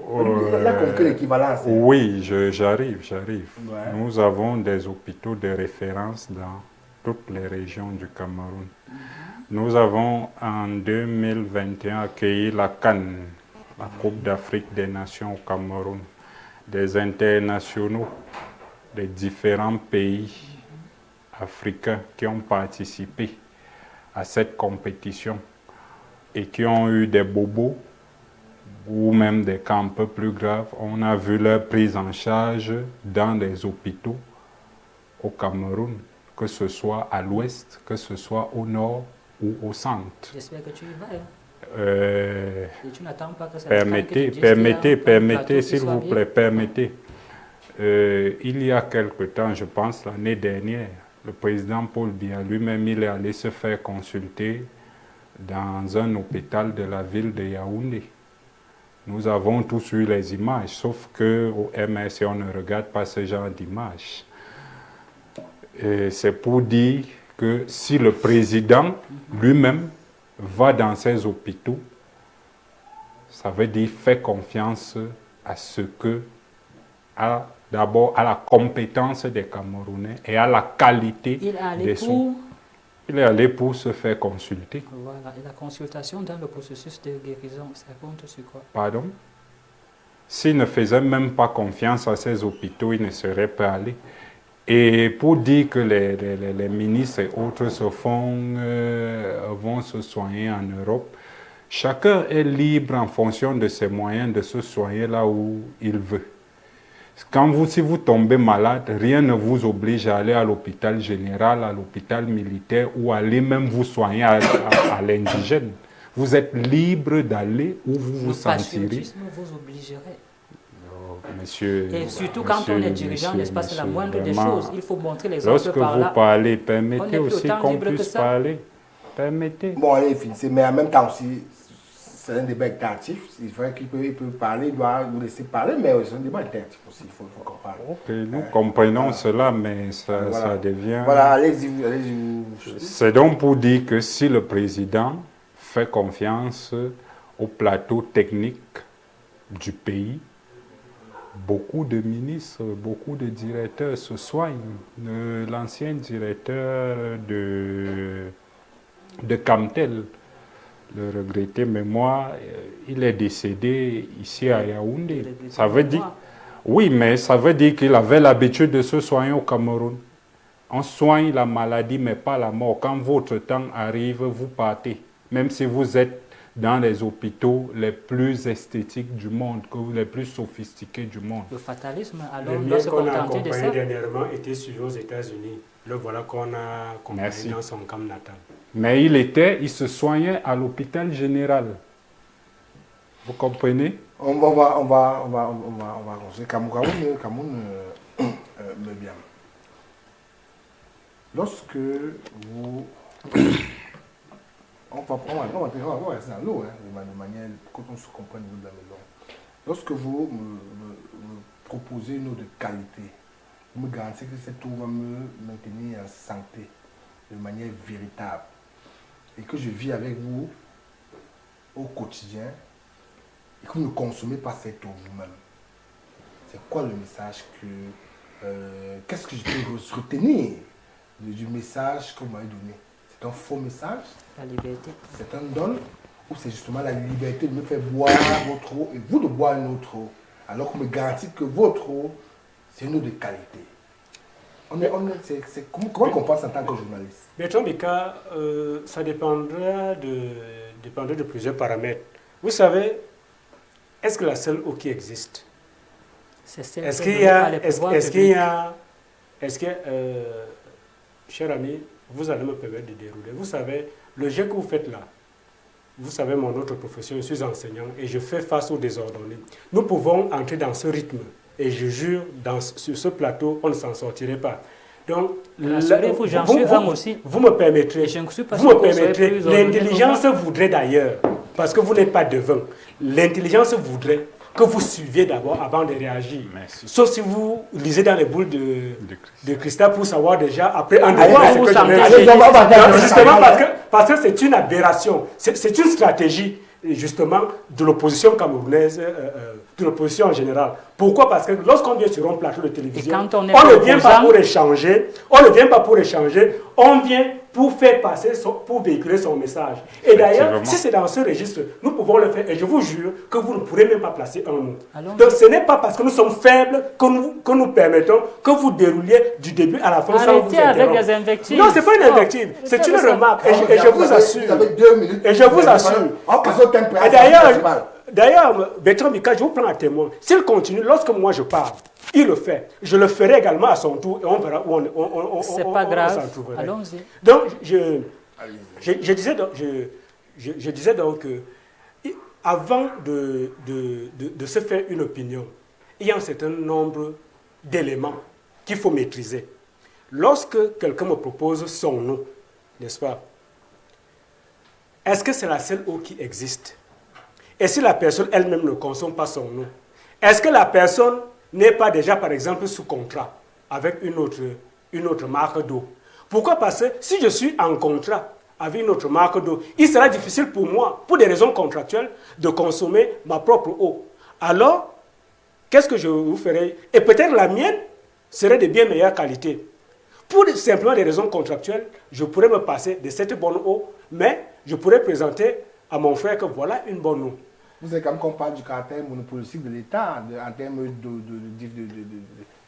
il a compris l'équivalence. Oui, j'arrive. Ouais. Nous avons des hôpitaux de référence dans toutes les régions du Cameroun. Nous avons en 2021 accueilli la CAN, la Coupe d'Afrique des Nations au Cameroun. Des internationaux des différents pays africains qui ont participé à cette compétition et qui ont eu des bobos ou même des cas un peu plus graves, on a vu leur prise en charge dans des hôpitaux au Cameroun, que ce soit à l'ouest, que ce soit au nord ou au centre. J'espère que tu y vas. Et tu n'attends pas que ça permettez, s'il vous plaît, permettez. Il y a quelque temps, je pense l'année dernière, le président Paul Biya lui-même, il est allé se faire consulter dans un hôpital de la ville de Yaoundé. Nous avons tous eu les images, sauf qu'au MRC, on ne regarde pas ce genre d'images. C'est pour dire que si le président lui-même va dans ces hôpitaux, ça veut dire fait confiance à ce que, d'abord à la compétence des Camerounais et à la qualité des soins. Il est allé pour se faire consulter. Voilà. Et la consultation dans le processus de guérison, ça compte sur quoi? Pardon? S'il ne faisait même pas confiance à ces hôpitaux, il ne serait pas allé. Et pour dire que les ministres et autres vont se soigner en Europe, chacun est libre en fonction de ses moyens de se soigner là où il veut. Si vous tombez malade, rien ne vous oblige à aller à l'hôpital général, à l'hôpital militaire ou aller même vous soigner à l'indigène. Vous êtes libre d'aller où vous vous sentirez. Le patriotisme vous obligerait. Monsieur, et surtout quand on est dirigeant, n'est-ce pas, c'est la moindre des choses. Il faut montrer l'exemple lorsque par là. Lorsque vous parlez, permettez aussi qu'on puisse parler. Permettez. Bon, allez, finissez. Mais en même temps aussi, c'est un débat interactif. Il faudrait qu'il peut parler, il doit nous laisser parler, mais c'est un débat interactif aussi. Il faut qu'on parle. Ok, nous comprenons cela, mais ça devient... Voilà, allez-y. C'est donc pour dire que si le président fait confiance au plateau technique du pays, beaucoup de ministres, beaucoup de directeurs se soignent. L'ancien directeur de Camtel, le regretté mémoire, il est décédé ici à Yaoundé. Ça veut dire, oui, mais ça veut dire qu'il avait l'habitude de se soigner au Cameroun. On soigne la maladie, mais pas la mort. Quand votre temps arrive, vous partez. Même si vous êtes dans les hôpitaux les plus esthétiques du monde, les plus sophistiqués du monde. Le fatalisme, alors, le mien qu'on a accompagné dernièrement était suivi aux États-Unis. Le voilà qu'on a accompagné dans son camp natal. Mais il se soignait à l'hôpital général. Vous comprenez? On va continuer. Cameroun me bien. Lorsque vous... On va rester dans l'eau, de manière qu'on se comprenne au niveau de la maison. Lorsque vous me proposez une eau de qualité, vous me garantissez que cette eau va me maintenir en santé de manière véritable et que je vis avec vous au quotidien et que vous ne consommez pas cette eau vous-même. C'est quoi le message que... qu'est-ce que je peux retenir du message que vous m'avez donné? C'est un faux message? La liberté. C'est un don? Ou c'est justement la liberté de me faire boire votre eau et vous de boire une autre eau? Alors qu'on me garantit que votre eau, c'est une eau de qualité. Comment qu'on pense en tant que journaliste? Bertrand Bika, ça dépendra de plusieurs paramètres. Vous savez, est-ce que la seule eau qui existe? Est-ce que, cher ami, vous allez me permettre de dérouler. Vous savez, le jeu que vous faites là, vous savez mon autre profession, je suis enseignant et je fais face aux désordonnés. Nous pouvons entrer dans ce rythme et je jure, sur ce plateau, on ne s'en sortirait pas. Donc, vous me permettrez, l'intelligence voudrait d'ailleurs, parce que vous n'êtes pas devin, l'intelligence voudrait que vous suiviez d'abord avant de réagir. Merci. Sauf si vous lisez dans les boules de cristal pour savoir déjà, après un devoir, ce que je vais justement parce que c'est une aberration, c'est une stratégie justement de l'opposition camerounaise, de l'opposition en général. Pourquoi? Parce que lorsqu'on vient sur un plateau de télévision, on ne vient pas pour échanger, on vient pour faire passer, pour véhiculer son message. Et d'ailleurs, si c'est dans ce registre, nous pouvons le faire. Et je vous jure que vous ne pourrez même pas placer un mot. Donc ce n'est pas parce que nous sommes faibles que nous permettons que vous dérouliez du début à la fin sans vous interrompre. Avec les invectives. Non, ce n'est pas une invective, c'est une remarque. Et je vous assure. Vous avez 2 minutes. Et je vous assure. Et D'ailleurs, Bertrand Bika, je vous prends à témoin. S'il continue, lorsque moi je parle, il le fait. Je le ferai également à son tour et on verra où on c'est pas grave. Allons-y. Donc, je disais donc que avant de se faire une opinion, il y a un certain nombre d'éléments qu'il faut maîtriser. Lorsque quelqu'un me propose son nom, n'est-ce pas? Est-ce que c'est la seule eau qui existe? Et si la personne elle-même ne consomme pas son eau, est-ce que la personne n'est pas déjà, par exemple, sous contrat avec une autre marque d'eau? Pourquoi? Parce que si je suis en contrat avec une autre marque d'eau, il sera difficile pour moi, pour des raisons contractuelles, de consommer ma propre eau. Alors, qu'est-ce que je vous ferai? Et peut-être la mienne serait de bien meilleure qualité. Pour simplement des raisons contractuelles, je pourrais me passer de cette bonne eau, mais je pourrais présenter à mon frère que voilà une bonne eau. Vous savez, quand on parle du caractère monopolistique de l'État en termes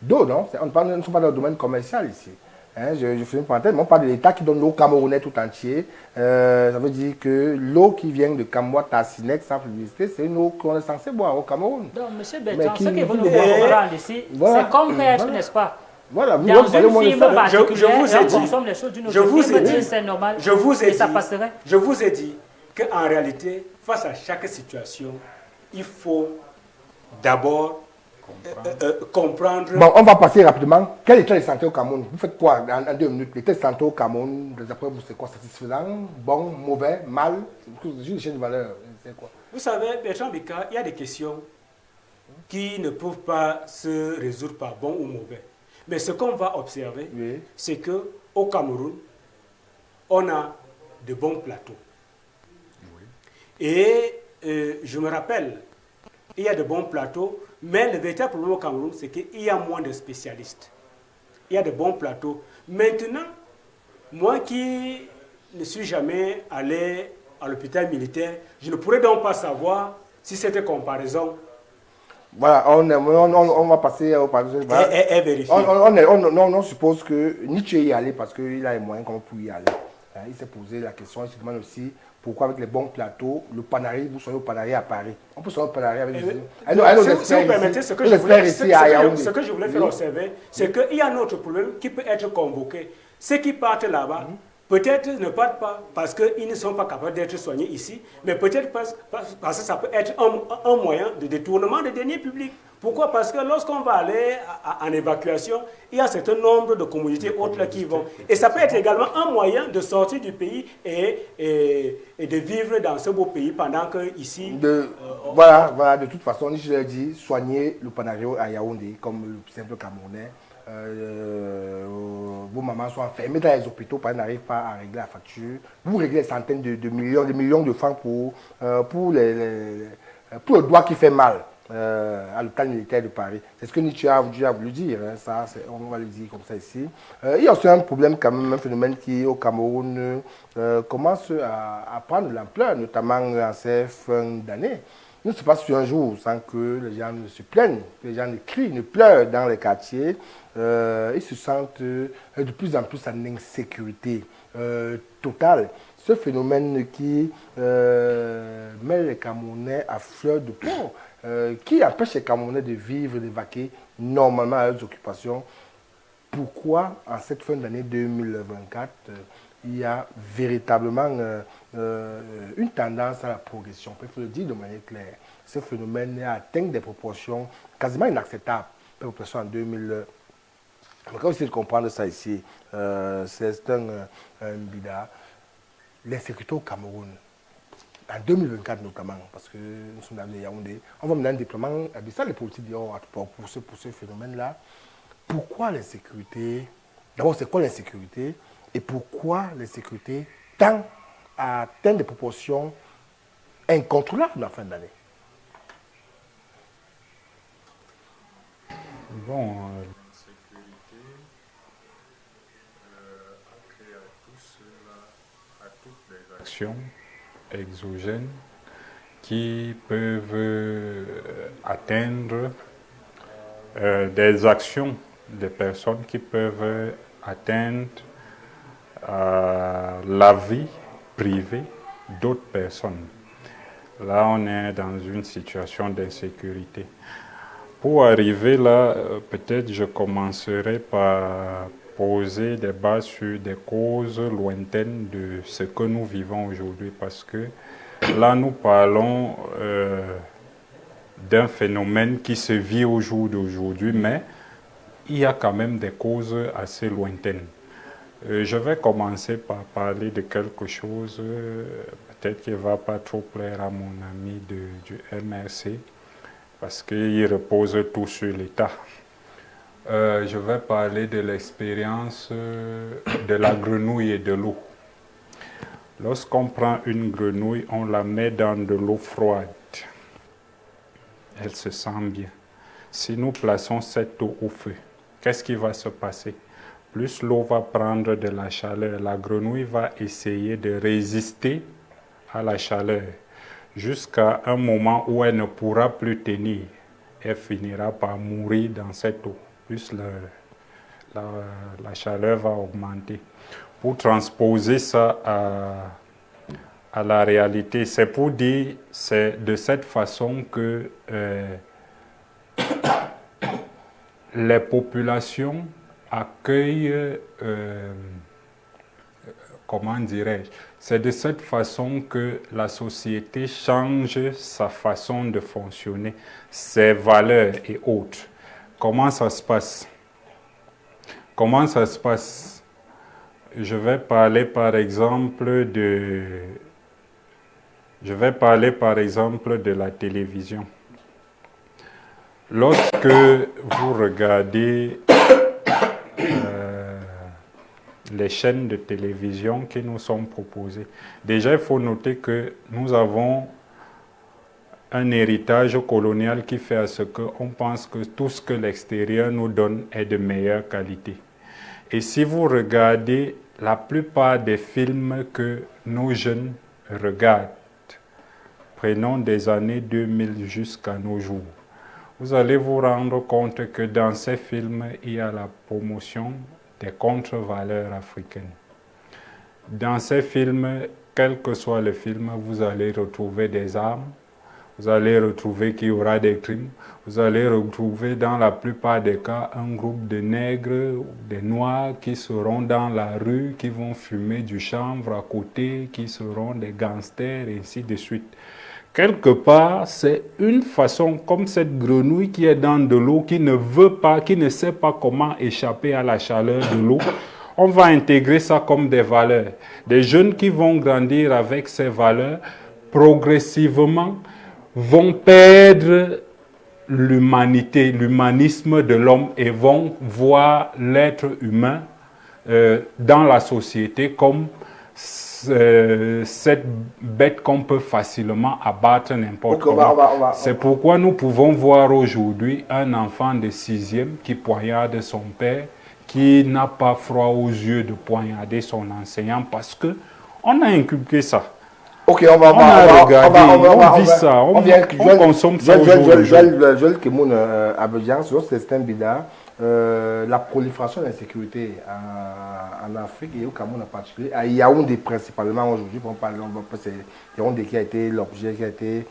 d'eau, non? On ne sommes pas dans le domaine commercial ici. Hein, je fais une parenthèse, mais on parle de l'État qui donne l'eau camerounais tout entier. Ça veut dire que l'eau qui vient de Kamoua, Tassinec, sans publicité, c'est une eau qu'on est censé boire au Cameroun. Donc, M. Bertrand, ce que vous nous comprendre ici, voilà, c'est compréhensible, voilà, n'est-ce pas? Voilà, vous dans une firme particulière, on consomme les choses d'une autre firme, c'est normal, et ça passerait. Je vous ai dit qu'en réalité, face à chaque situation, il faut d'abord comprendre. Bon, on va passer rapidement. Quel état de santé au Cameroun? Vous faites quoi en 2 minutes? L'état de santé au Cameroun, d'après vous, c'est quoi? Satisfaisant? Bon? Mauvais? Mal? Juste une chaîne de valeur. C'est quoi? Vous savez, Bertrand Bika, il y a des questions qui ne peuvent pas se résoudre par bon ou mauvais. Mais ce qu'on va observer, oui, c'est qu'au Cameroun, on a de bons plateaux. Oui. Et je me rappelle, il y a de bons plateaux, mais le véritable problème au Cameroun, c'est qu'il y a moins de spécialistes. Il y a de bons plateaux. Maintenant, moi qui ne suis jamais allé à l'hôpital militaire, je ne pourrais donc pas savoir si cette comparaison... Voilà, on va passer au passage. Et vérifier. On suppose que Nietzsche y est allé parce qu'il a les moyens comme pour y aller. Hein, il s'est posé la question, il se demande aussi pourquoi avec les bons plateaux, le Panari, vous soyez au Panari à Paris. On peut soyez au Panari avec si vous permettez, ce que je voulais faire observer, c'est qu'il y a un autre problème qui peut être convoqué. Ceux qui partent là-bas, peut-être ne partent pas parce qu'ils ne sont pas capables d'être soignés ici, mais peut-être parce que ça peut être un moyen de détournement des deniers publics. Pourquoi? Parce que lorsqu'on va aller en évacuation, il y a un certain nombre de communautés autres là qui vont. Et ça peut être également un moyen de sortir du pays et de vivre dans ce beau pays pendant que ici... Voilà, de toute façon, je l'ai dit, soigner le Panario à Yaoundé comme le simple Camerounais. Vos mamans sont enfermées dans les hôpitaux parce qu'elles n'arrivent pas à régler la facture. Vous réglez des centaines de millions de francs pour le doigt qui fait mal à l'hôpital militaire de Paris. C'est ce que Nietzsche a voulu dire. Hein, ça, on va le dire comme ça ici. Il y a aussi un problème, quand même, un phénomène qui au Cameroun commence à prendre de l'ampleur, notamment en ces fins d'année. Il ne se passe un jour sans que les gens ne se plaignent, que les gens ne crient, ne pleurent dans les quartiers. Ils se sentent de plus en plus en insécurité totale. Ce phénomène qui met les Camerounais à fleur de peau, qui empêche les Camerounais de vivre, de vaquer normalement à leurs occupations. Pourquoi, en cette fin d'année 2024, il y a véritablement une tendance à la progression? Il faut le dire de manière claire. Ce phénomène a atteint des proportions quasiment inacceptables. En 2000. On va essayer de comprendre ça ici. C'est un bida. L'insécurité au Cameroun, en 2024 notamment, parce que nous sommes dans les Yaoundé, on va mener un déploiement abyssal. Les politiques diront pour ce phénomène-là. Pourquoi l'insécurité? D'abord, c'est quoi l'insécurité? Et pourquoi l'insécurité tend à atteindre des proportions incontrôlables en fin d'année? Bon, l'insécurité a créé à toutes les actions exogènes qui peuvent atteindre des actions des personnes qui peuvent atteindre la vie privée d'autres personnes. Là, on est dans une situation d'insécurité. Pour arriver là, peut-être je commencerai par poser des bases sur des causes lointaines de ce que nous vivons aujourd'hui, parce que là, nous parlons d'un phénomène qui se vit au jour d'aujourd'hui, mais il y a quand même des causes assez lointaines. Je vais commencer par parler de quelque chose, peut-être qui ne va pas trop plaire à mon ami du MRC, parce qu'il repose tout sur l'État. Je vais parler de l'expérience de la grenouille et de l'eau. Lorsqu'on prend une grenouille, on la met dans de l'eau froide. Elle se sent bien. Si nous plaçons cette eau au feu, qu'est-ce qui va se passer? Plus l'eau va prendre de la chaleur, la grenouille va essayer de résister à la chaleur jusqu'à un moment où elle ne pourra plus tenir. Elle finira par mourir dans cette eau. Plus la chaleur va augmenter. Pour transposer ça à la réalité, c'est pour dire, c'est de cette façon que les populations accueillent, comment dirais-je, c'est de cette façon que la société change sa façon de fonctionner, ses valeurs et autres. Comment ça se passe? Comment ça se passe? Je vais parler par exemple de la télévision. Lorsque vous regardez les chaînes de télévision qui nous sont proposées, déjà il faut noter que nous avons un héritage colonial qui fait à ce qu'on pense que tout ce que l'extérieur nous donne est de meilleure qualité. Et si vous regardez la plupart des films que nos jeunes regardent, prenons des années 2000 jusqu'à nos jours, vous allez vous rendre compte que dans ces films, il y a la promotion des contre-valeurs africaines. Dans ces films, quel que soit le film, vous allez retrouver des armes, vous allez retrouver qu'il y aura des crimes, vous allez retrouver dans la plupart des cas un groupe de nègres, des noirs qui seront dans la rue, qui vont fumer du chanvre à côté, qui seront des gangsters et ainsi de suite. Quelque part, c'est une façon comme cette grenouille qui est dans de l'eau, qui ne veut pas, qui ne sait pas comment échapper à la chaleur de l'eau. On va intégrer ça comme des valeurs. Des jeunes qui vont grandir avec ces valeurs, progressivement, vont perdre l'humanité, l'humanisme de l'homme et vont voir l'être humain dans la société comme cette bête qu'on peut facilement abattre n'importe comment. C'est pourquoi nous pouvons voir aujourd'hui un enfant de 6e qui poignarde son père, qui n'a pas froid aux yeux de poignarder son enseignant parce qu'on a inculqué ça. Ok, on vit ça, on consomme ça aujourd'hui. Joël Kemoun Abidjan, sur ce système BIDA, la prolifération de l'insécurité en Afrique et au Cameroun en particulier, à Yaoundé principalement aujourd'hui, c'est Yaoundé qui a été l'objet, qui a été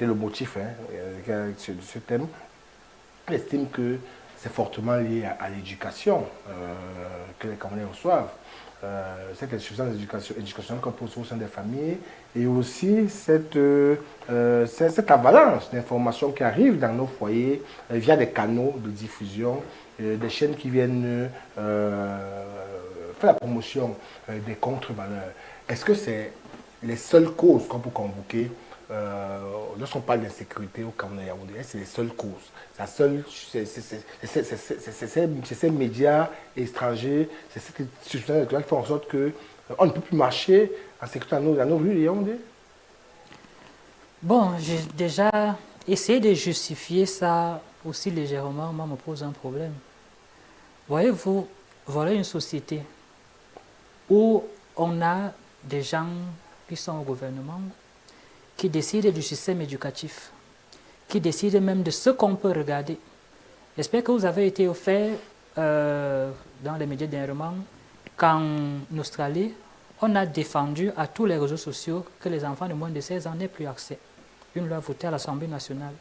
le motif de ce thème. J'estime que c'est fortement lié à l'éducation que les Camerounais reçoivent. Cette insuffisance d'éducation qu'on pose au sein des familles et aussi cette avalanche d'informations qui arrivent dans nos foyers via des canaux de diffusion, des chaînes qui viennent faire la promotion des contre-valeurs. Est-ce que c'est les seules causes qu'on peut convoquer lorsqu'on parle d'insécurité au Cameroun et Yaoundé? C'est les seules causes. C'est ces médias étrangers, c'est cette institution qui font en sorte qu'on ne peut plus marcher en sécurité dans nos rues et Yaoundé? Bon, j'ai déjà essayé de justifier ça aussi légèrement, moi me pose un problème. Voyez-vous, voilà une société où on a des gens qui sont au gouvernement, qui décident du système éducatif, qui décident même de ce qu'on peut regarder. J'espère que vous avez été au fait dans les médias dernièrement qu'en Australie, on a défendu à tous les réseaux sociaux que les enfants de moins de 16 ans n'aient plus accès. Une loi votée à l'Assemblée nationale.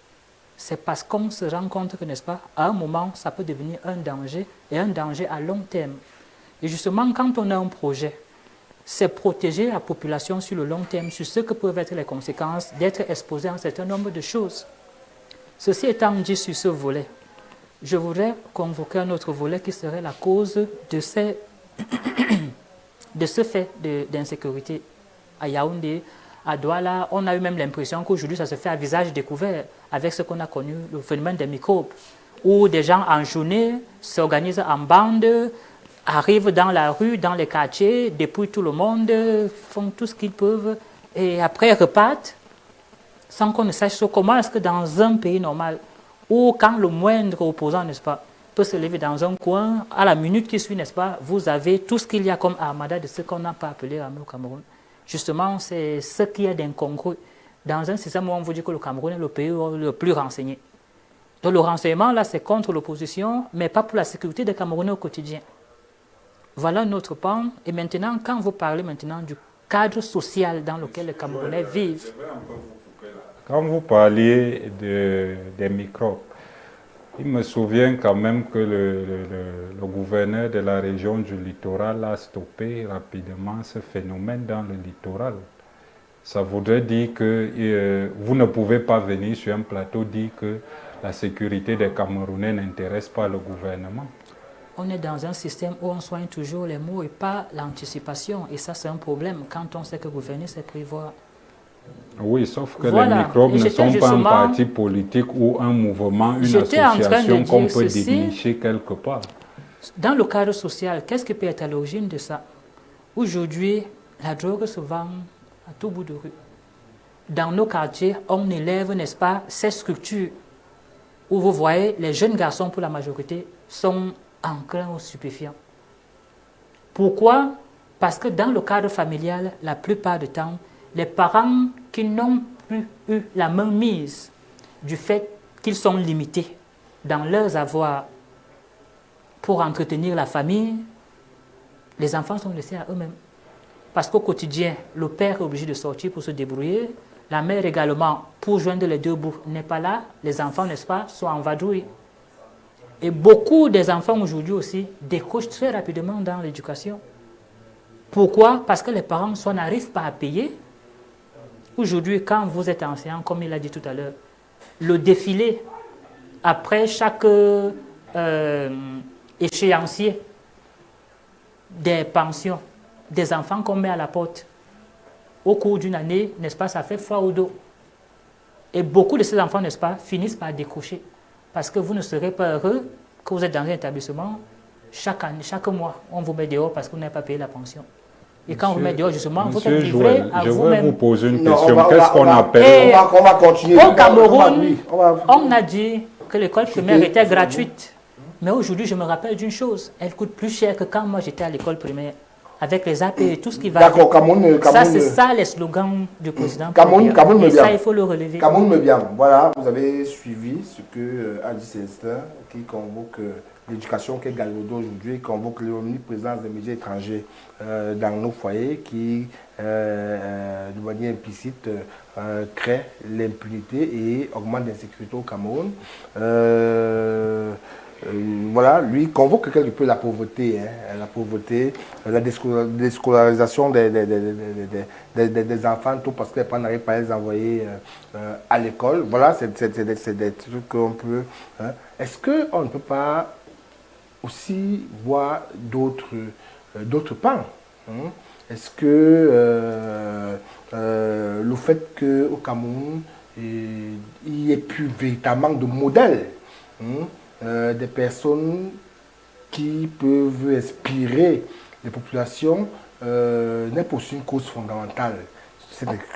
C'est parce qu'on se rend compte que, n'est-ce pas, à un moment, ça peut devenir un danger, et un danger à long terme. Et justement, quand on a un projet, c'est protéger la population sur le long terme, sur ce que peuvent être les conséquences d'être exposé à un certain nombre de choses. Ceci étant dit sur ce volet, je voudrais convoquer un autre volet qui serait la cause de ce fait d'insécurité. À Yaoundé, à Douala, on a eu même l'impression qu'aujourd'hui, ça se fait à visage découvert avec ce qu'on a connu, le phénomène des microbes, où des gens en journée s'organisent en bande, arrivent dans la rue, dans les quartiers, dépouillent tout le monde, font tout ce qu'ils peuvent, et après repartent, sans qu'on ne sache comment est-ce que dans un pays normal, où quand le moindre opposant, n'est-ce pas, peut se lever dans un coin, à la minute qui suit, n'est-ce pas, vous avez tout ce qu'il y a comme armada de ce qu'on n'a pas appelé armée au Cameroun. Justement, c'est ce qu'il y a d'incongru. Dans un système où on vous dit que le Cameroun est le pays le plus renseigné. Donc le renseignement, là, c'est contre l'opposition, mais pas pour la sécurité des Camerounais au quotidien. Voilà notre pan. Et maintenant, quand vous parlez maintenant du cadre social dans lequel les Camerounais vivent. Quand vous parliez des microbes, il me souvient quand même que le gouverneur de la région du littoral a stoppé rapidement ce phénomène dans le littoral. Ça voudrait dire que vous ne pouvez pas venir sur un plateau dire que la sécurité des Camerounais n'intéresse pas le gouvernement. On est dans un système où on soigne toujours les mots et pas l'anticipation. Et ça, c'est un problème quand on sait que gouverner, c'est prévoir. Oui, sauf que les microbes ne sont pas un parti politique ou un mouvement, une association qu'on peut dénicher quelque part. Dans le cadre social, qu'est-ce qui peut être à l'origine de ça? Aujourd'hui, la drogue se vend à tout bout de rue. Dans nos quartiers, on élève, n'est-ce pas, ces structures où vous voyez, les jeunes garçons, pour la majorité, sont enclins aux stupéfiants. Pourquoi? Parce que dans le cadre familial, la plupart du temps, les parents qui n'ont plus eu la main mise du fait qu'ils sont limités dans leurs avoirs pour entretenir la famille, les enfants sont laissés à eux-mêmes. Parce qu'au quotidien, le père est obligé de sortir pour se débrouiller, la mère également, pour joindre les deux bouts, n'est pas là, les enfants, n'est-ce pas, sont en vadrouille. Et beaucoup des enfants aujourd'hui aussi décrochent très rapidement dans l'éducation. Pourquoi? Parce que les parents soit n'arrivent pas à payer. Aujourd'hui, quand vous êtes enseignant, comme il a dit tout à l'heure, le défilé, après chaque échéancier des pensions, des enfants qu'on met à la porte, au cours d'une année, n'est-ce pas, ça fait froid au dos. Et beaucoup de ces enfants, n'est-ce pas, finissent par décrocher. Parce que vous ne serez pas heureux que vous êtes dans un établissement, chaque année, chaque mois, on vous met dehors parce que vous n'avez pas payé la pension. Et quand vous mettez dehors, justement, vous êtes livré à vous-même. Je vais vous poser une question. Qu'est-ce qu'on appelle? On va continuer. Au Cameroun, on a dit que l'école primaire était gratuite. Mais aujourd'hui, je me rappelle d'une chose. Elle coûte plus cher que quand moi j'étais à l'école primaire. Avec les AP et tout ce qui va. D'accord, Cameroun. Ça, c'est ça les slogans du président. Cameroun me vient. Ça, il faut le relever. Cameroun me vient. Voilà, vous avez suivi ce que a dit Célestin, qui convoque l'éducation qui est Galiaudo aujourd'hui, convoque l'omniprésence des médias étrangers dans nos foyers, qui, de manière implicite, crée l'impunité et augmente l'insécurité au Cameroun. Voilà, lui convoque quelque peu la pauvreté, la déscolarisation des enfants, tout parce que les parents n'arrivent pas à les envoyer à l'école. Voilà, c'est des trucs qu'on peut. Est-ce qu'on ne peut pas aussi voir d'autres pans? Est-ce que le fait qu'au Cameroun, il n'y ait plus véritablement de modèle, des personnes qui peuvent inspirer les populations, n'est pas aussi une cause fondamentale.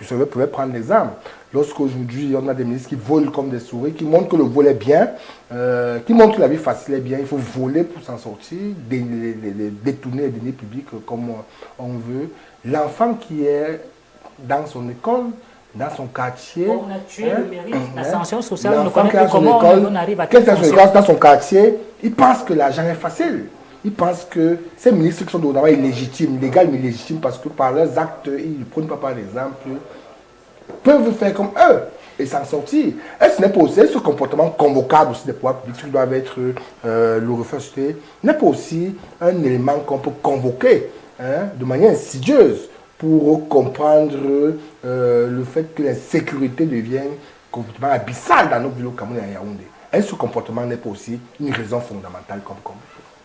Je pouvais prendre l'exemple. Lorsqu'aujourd'hui, on a des ministres qui volent comme des souris, qui montrent que le vol est bien, qui montrent que la vie facile est bien, il faut voler pour s'en sortir, détourner les deniers publics comme on veut. L'enfant qui est dans son école, dans son quartier. On a tué le mérite. L'ascension sociale, on ne connaît plus comment on arrive à dans son quartier, il pense que l'argent est facile. ils pensent que ces ministres qui sont dorénavant illégitimes, légaux mais illégitimes, parce que par leurs actes, ils ne prennent pas par exemple, peuvent faire comme eux et s'en sortir. Et ce n'est pas aussi ce comportement convocable aussi des pouvoirs publics qui doivent être le refusé, n'est pas aussi un élément qu'on peut convoquer de manière insidieuse pour comprendre le fait que l'insécurité devienne complètement abyssale dans nos villes au Cameroun et à Yaoundé. Et ce comportement n'est pas aussi une raison fondamentale comme.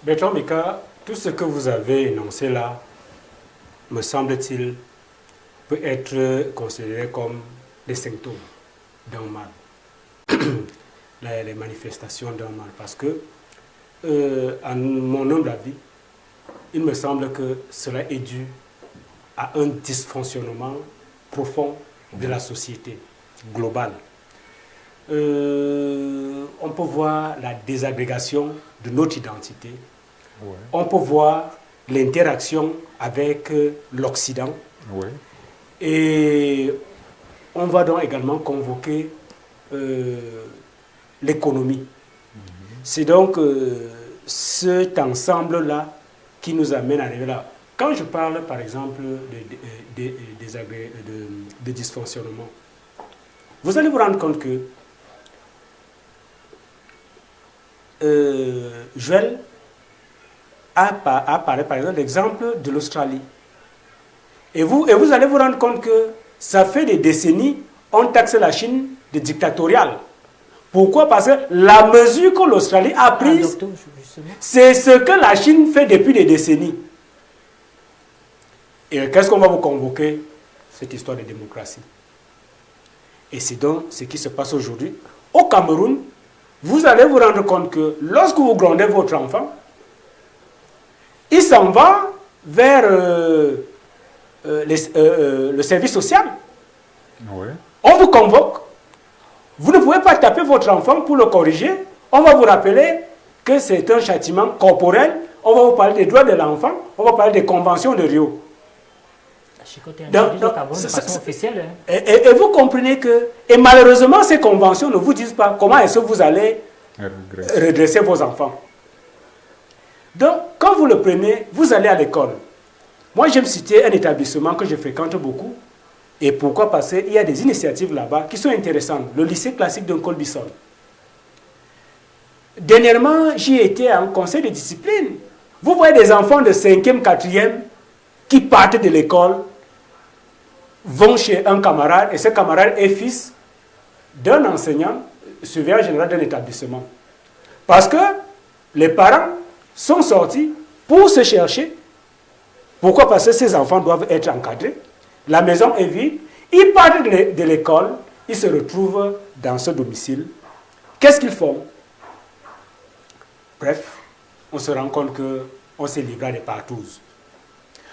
Bertrand Bika, tout ce que vous avez énoncé là, me semble-t-il, peut être considéré comme des symptômes d'un mal, les manifestations d'un mal. Parce que, à mon humble avis, il me semble que cela est dû à un dysfonctionnement profond de la société globale. On peut voir la désagrégation de notre identité. Ouais. On peut voir l'interaction avec l'Occident. Ouais. Et on va donc également convoquer l'économie. C'est donc cet ensemble-là qui nous amène à arriver là. Quand je parle, par exemple, de dysfonctionnement, vous allez vous rendre compte que Joël a parlé, par exemple, l'exemple de l'Australie. Et vous allez vous rendre compte que ça fait des décennies, on taxe la Chine de dictatoriale. Pourquoi? Parce que la mesure que l'Australie a prise, c'est ce que la Chine fait depuis des décennies. Et qu'est-ce qu'on va vous convoquer? Cette histoire de démocratie. Et c'est donc ce qui se passe aujourd'hui. Au Cameroun, vous allez vous rendre compte que lorsque vous grondez votre enfant, il s'en va vers le service social. Oui. On vous convoque. Vous ne pouvez pas taper votre enfant pour le corriger. On va vous rappeler que c'est un châtiment corporel. On va vous parler des droits de l'enfant. On va parler des conventions de Rio. Et vous comprenez que, et malheureusement, ces conventions ne vous disent pas comment est-ce que vous allez redresser vos enfants. Donc, quand vous le prenez, vous allez à l'école. Moi, j'aime citer un établissement que je fréquente beaucoup. Et pourquoi? Parce qu'il y a des initiatives là-bas qui sont intéressantes. Le lycée classique de Nkolbison. Dernièrement, j'y étais en conseil de discipline. Vous voyez des enfants de 5e, 4e qui partent de l'école, vont chez un camarade, et ce camarade est fils d'un enseignant, surveillant général d'un établissement. Parce que les parents sont sortis pour se chercher. Pourquoi? Parce que ces enfants doivent être encadrés. La maison est vide. Ils partent de l'école, ils se retrouvent dans ce domicile. Qu'est-ce qu'ils font? Bref, on se rend compte qu'on s'est livré à des partouzes.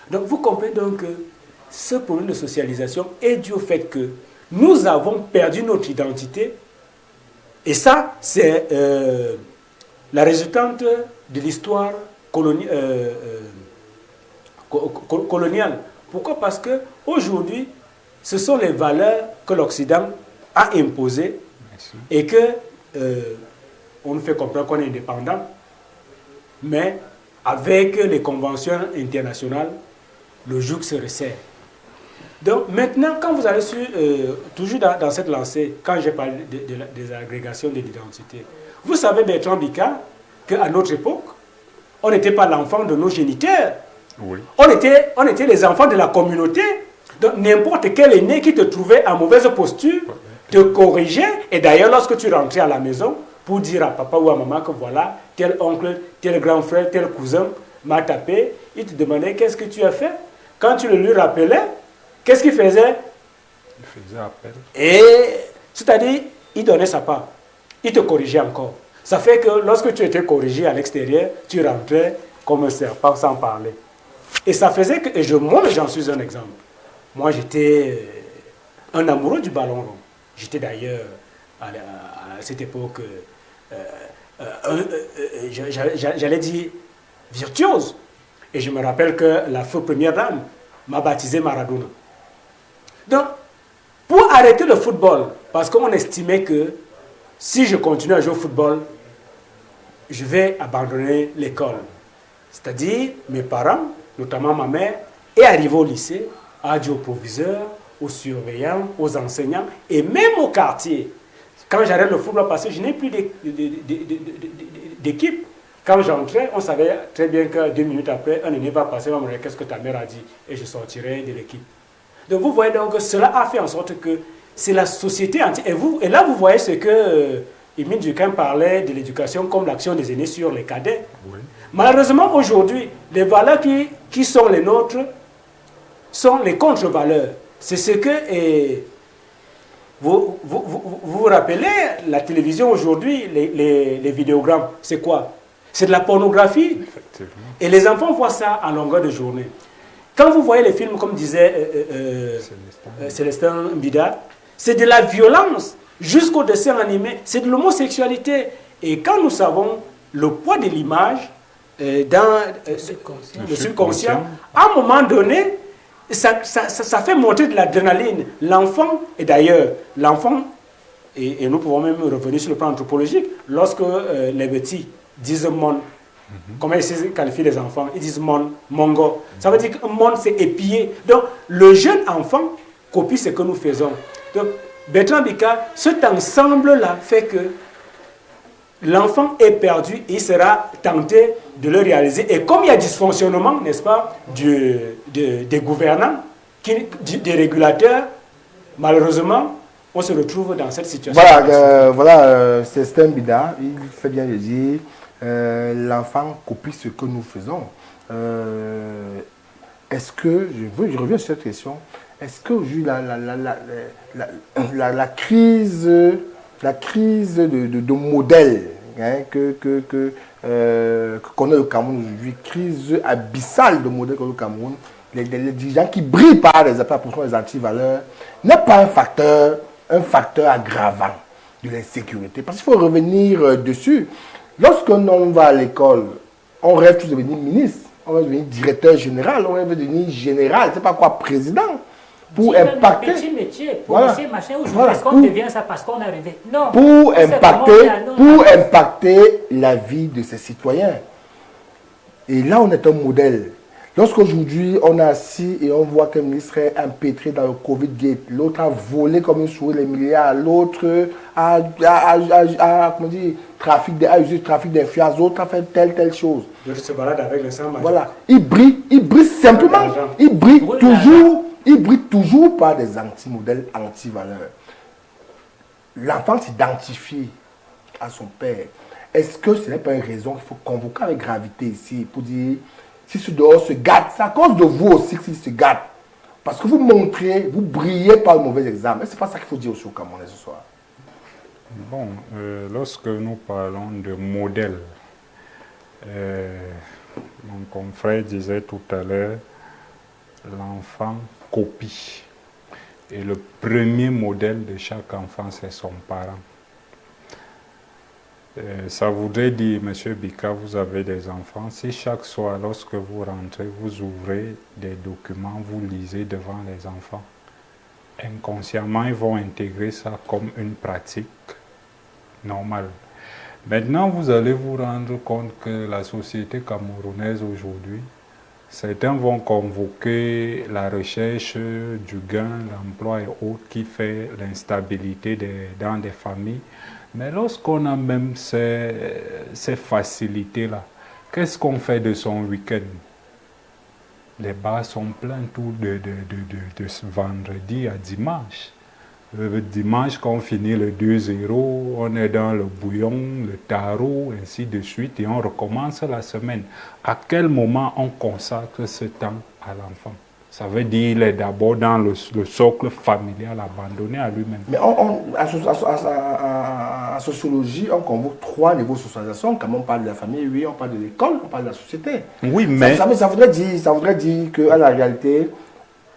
Donc vous comprenez donc que ce problème de socialisation est dû au fait que nous avons perdu notre identité. Et ça, c'est la résultante de l'histoire coloniale. Pourquoi? Parce qu'aujourd'hui, ce sont les valeurs que l'Occident a imposées. Merci. Et que on nous fait comprendre qu'on est indépendant. Mais avec les conventions internationales, le joug se resserre. Donc maintenant, quand vous allez sur, toujours dans cette lancée, quand j'ai parlé des agrégations de l'identité, vous savez, Bertrand Bika, qu'à notre époque, on n'était pas l'enfant de nos géniteurs. Oui. On était les enfants de la communauté. Donc n'importe quel aîné qui te trouvait en mauvaise posture te corrigeait. Et d'ailleurs, lorsque tu rentrais à la maison pour dire à papa ou à maman que voilà, tel oncle, tel grand frère, tel cousin m'a tapé, il te demandait qu'est-ce que tu as fait. Quand tu le lui rappelais, qu'est-ce qu'il faisait? Il faisait appel. Et c'est-à-dire, il donnait sa part. Il te corrigeait encore. Ça fait que lorsque tu étais corrigé à l'extérieur, tu rentrais comme un serpent sans parler. Et ça faisait que, moi j'en suis un exemple. Moi j'étais un amoureux du ballon rond. J'étais d'ailleurs à cette époque, j'allais dire virtuose. Et je me rappelle que la feu première dame m'a baptisé Maradona. Donc, pour arrêter le football, parce qu'on estimait que si je continue à jouer au football, je vais abandonner l'école. C'est-à-dire, mes parents, notamment ma mère, est arrivée au lycée, a dit aux proviseurs, aux surveillants, aux enseignants, et même au quartier. Quand j'arrête le football, parce que je n'ai plus d'équipe. Quand j'entrais, on savait très bien que 2 minutes après, un aîné va passer, va me dire qu'est-ce que ta mère a dit, et je sortirai de l'équipe. Donc vous voyez donc que cela a fait en sorte que c'est la société entière. Et là, vous voyez ce que Émile Durkheim parlait de l'éducation comme l'action des aînés sur les cadets. Oui. Malheureusement, aujourd'hui, les valeurs qui sont les nôtres sont les contre-valeurs. C'est ce que... vous rappelez, la télévision aujourd'hui, les vidéogrammes, c'est quoi? C'est de la pornographie. Et les enfants voient ça à longueur de journée. Quand vous voyez les films, comme disait Célestin Mbida, c'est de la violence jusqu'au dessin animé, c'est de l'homosexualité. Et quand nous savons le poids de l'image dans le subconscient, à un moment donné, ça fait monter de l'adrénaline. L'enfant, et d'ailleurs, l'enfant, et nous pouvons même revenir sur le plan anthropologique, lorsque les petits disent mon, comment ils se qualifient les enfants, ils disent mongo. Ça veut dire que mon, c'est épié. Donc, le jeune enfant copie ce que nous faisons. Donc, Bertrand Bika, cet ensemble-là fait que l'enfant est perdu, il sera tenté de le réaliser. Et comme il y a dysfonctionnement, n'est-ce pas, des gouvernants, des régulateurs, malheureusement, on se retrouve dans cette situation. Voilà, c'est Célestin Mbida, il fait bien le dire, l'enfant copie ce que nous faisons. Est-ce que, je reviens sur cette question, est-ce qu'aujourd'hui la crise de modèle qu'on a au Cameroun aujourd'hui, crise abyssale de modèle qu'on a au Cameroun, les dirigeants qui brillent par les apports des antivaleurs, n'est pas un facteur aggravant de l'insécurité. Parce qu'il faut revenir dessus. Lorsqu'on va à l'école, on rêve tous de devenir ministre, on rêve de devenir directeur général, on rêve de devenir général, c'est pas quoi, président. Pour impacter. Petit métier, policier, machin, aujourd'hui, est-ce qu'on devient ça parce qu'on est arrivé? Non. Pour impacter la vie de ses citoyens. Et là, on est un modèle. Lorsqu'aujourd'hui, on est assis et on voit qu'un ministre est empêtré dans le Covid-Gate, l'autre a volé comme une souris les milliards, l'autre a trafic d'influence, l'autre a fait telle chose. L'autre se balade avec le sang. Voilà. Il brille simplement. Il brille toujours par des anti-modèles, anti-valeurs. L'enfant s'identifie à son père. Est-ce que ce n'est pas une raison qu'il faut convoquer avec gravité ici pour dire, si ce dehors se gâte, c'est à cause de vous aussi qu'il se gâte. Parce que vous montrez, vous brillez par le mauvais exemple. Ce n'est pas ça qu'il faut dire aussi au Camerounais ce soir. Bon, lorsque nous parlons de modèle, mon confrère disait tout à l'heure, l'enfant copie. Et le premier modèle de chaque enfant, c'est son parent. Ça voudrait dire, Monsieur Bika, vous avez des enfants. Si chaque soir, lorsque vous rentrez, vous ouvrez des documents, vous lisez devant les enfants, inconsciemment, ils vont intégrer ça comme une pratique normale. Maintenant, vous allez vous rendre compte que la société camerounaise aujourd'hui, certains vont convoquer la recherche du gain, l'emploi et autres qui fait l'instabilité dans des familles. Mais lorsqu'on a même ces facilités-là, qu'est-ce qu'on fait de son week-end? Les bars sont pleins tout de ce vendredi à dimanche. Le dimanche, quand on finit le 2-0, on est dans le bouillon, le tarot, ainsi de suite, et on recommence la semaine. À quel moment on consacre ce temps à l'enfant? Ça veut dire qu'il est d'abord dans le socle familial abandonné à lui-même. Mais en sociologie, on convoque 3 niveaux de socialisation. Quand on parle de la famille, oui, on parle de l'école, on parle de la société. Oui, mais... Ça voudrait dire qu'à la réalité,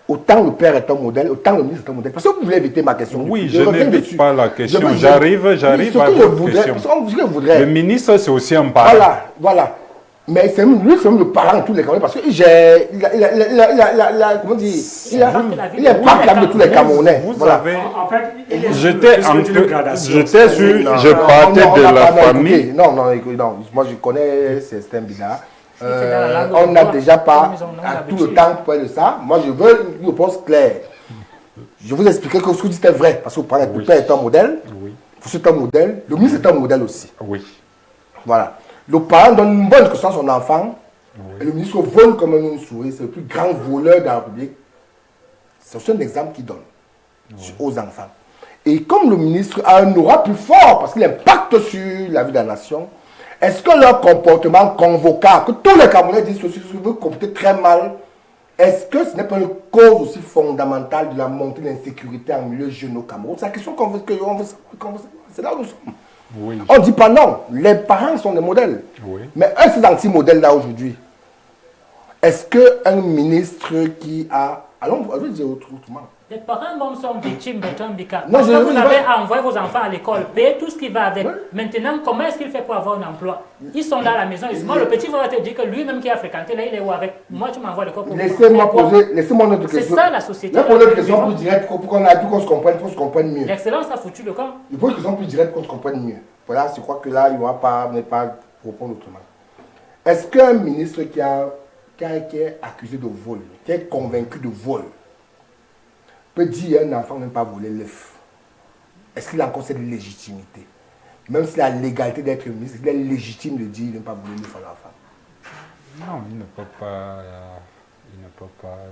autant le père est un modèle, autant le ministre est un modèle. Parce que vous voulez éviter ma question. Oui, je n'évite pas la question. J'arrive à votre question. Le ministre, c'est aussi un parent. Voilà. Mais c'est lui, c'est le parent de tous les Camerounais parce qu'il il est parent de tous les Camerounais. Vous avez... J'étais je partais de la famille. Non, moi je connais Célestin Mbida. on n'a déjà pas tout le temps pour parler de ça. Moi, je veux une réponse claire. Je vous expliquer que ce que vous dites est vrai, parce que vous parlez que le père est un modèle, vous êtes un modèle, le ministre est un modèle aussi. Oui. Voilà. Le parent donne une bonne question à son enfant, et le ministre vole comme une souris, c'est le plus grand voleur de la République. C'est aussi un exemple qu'il donne aux enfants. Et comme le ministre a un aura plus fort, parce qu'il impacte sur la vie de la nation, est-ce que leur comportement convocant, que tous les Camerounais disent que si vous comportez très mal, est-ce que ce n'est pas une cause aussi fondamentale de la montée de l'insécurité en milieu jeune au Cameroun? C'est la question qu'on veut savoir. C'est là où nous sommes. Oui. On ne dit pas non. Les parents sont des modèles. Oui. Mais un de ces anti-modèles-là aujourd'hui, est-ce qu'un ministre qui a... Allons, je vais dire autrement. Les parents sont victimes de Tambika. Non, Parce que vous avez envoyé vos enfants à l'école, payé tout ce qui va avec. Maintenant, comment est-ce qu'il fait pour avoir un emploi? Ils sont dans la maison. Moi, le petit va te dire que lui-même qui a fréquenté, là, il est où avec? Moi, tu m'envoies à l'école pour... Laissez-moi notre question. C'est ça la société. Là, pour notre question plus directe, pour qu'on se comprenne mieux. L'excellence a foutu le camp. Il faut une question plus directe qu'on se comprenne mieux. Voilà, je crois que là, il ne va pas répondre autrement. Est-ce qu'un ministre qui est accusé de vol, qui est convaincu de vol, peut dire à un enfant de ne pas voler l'œuf? Est-ce qu'il a encore cette légitimité? Même s'il a la légalité d'être ministre, il est légitime de dire de ne pas voler l'œuf à l'enfant? Non, il ne peut pas.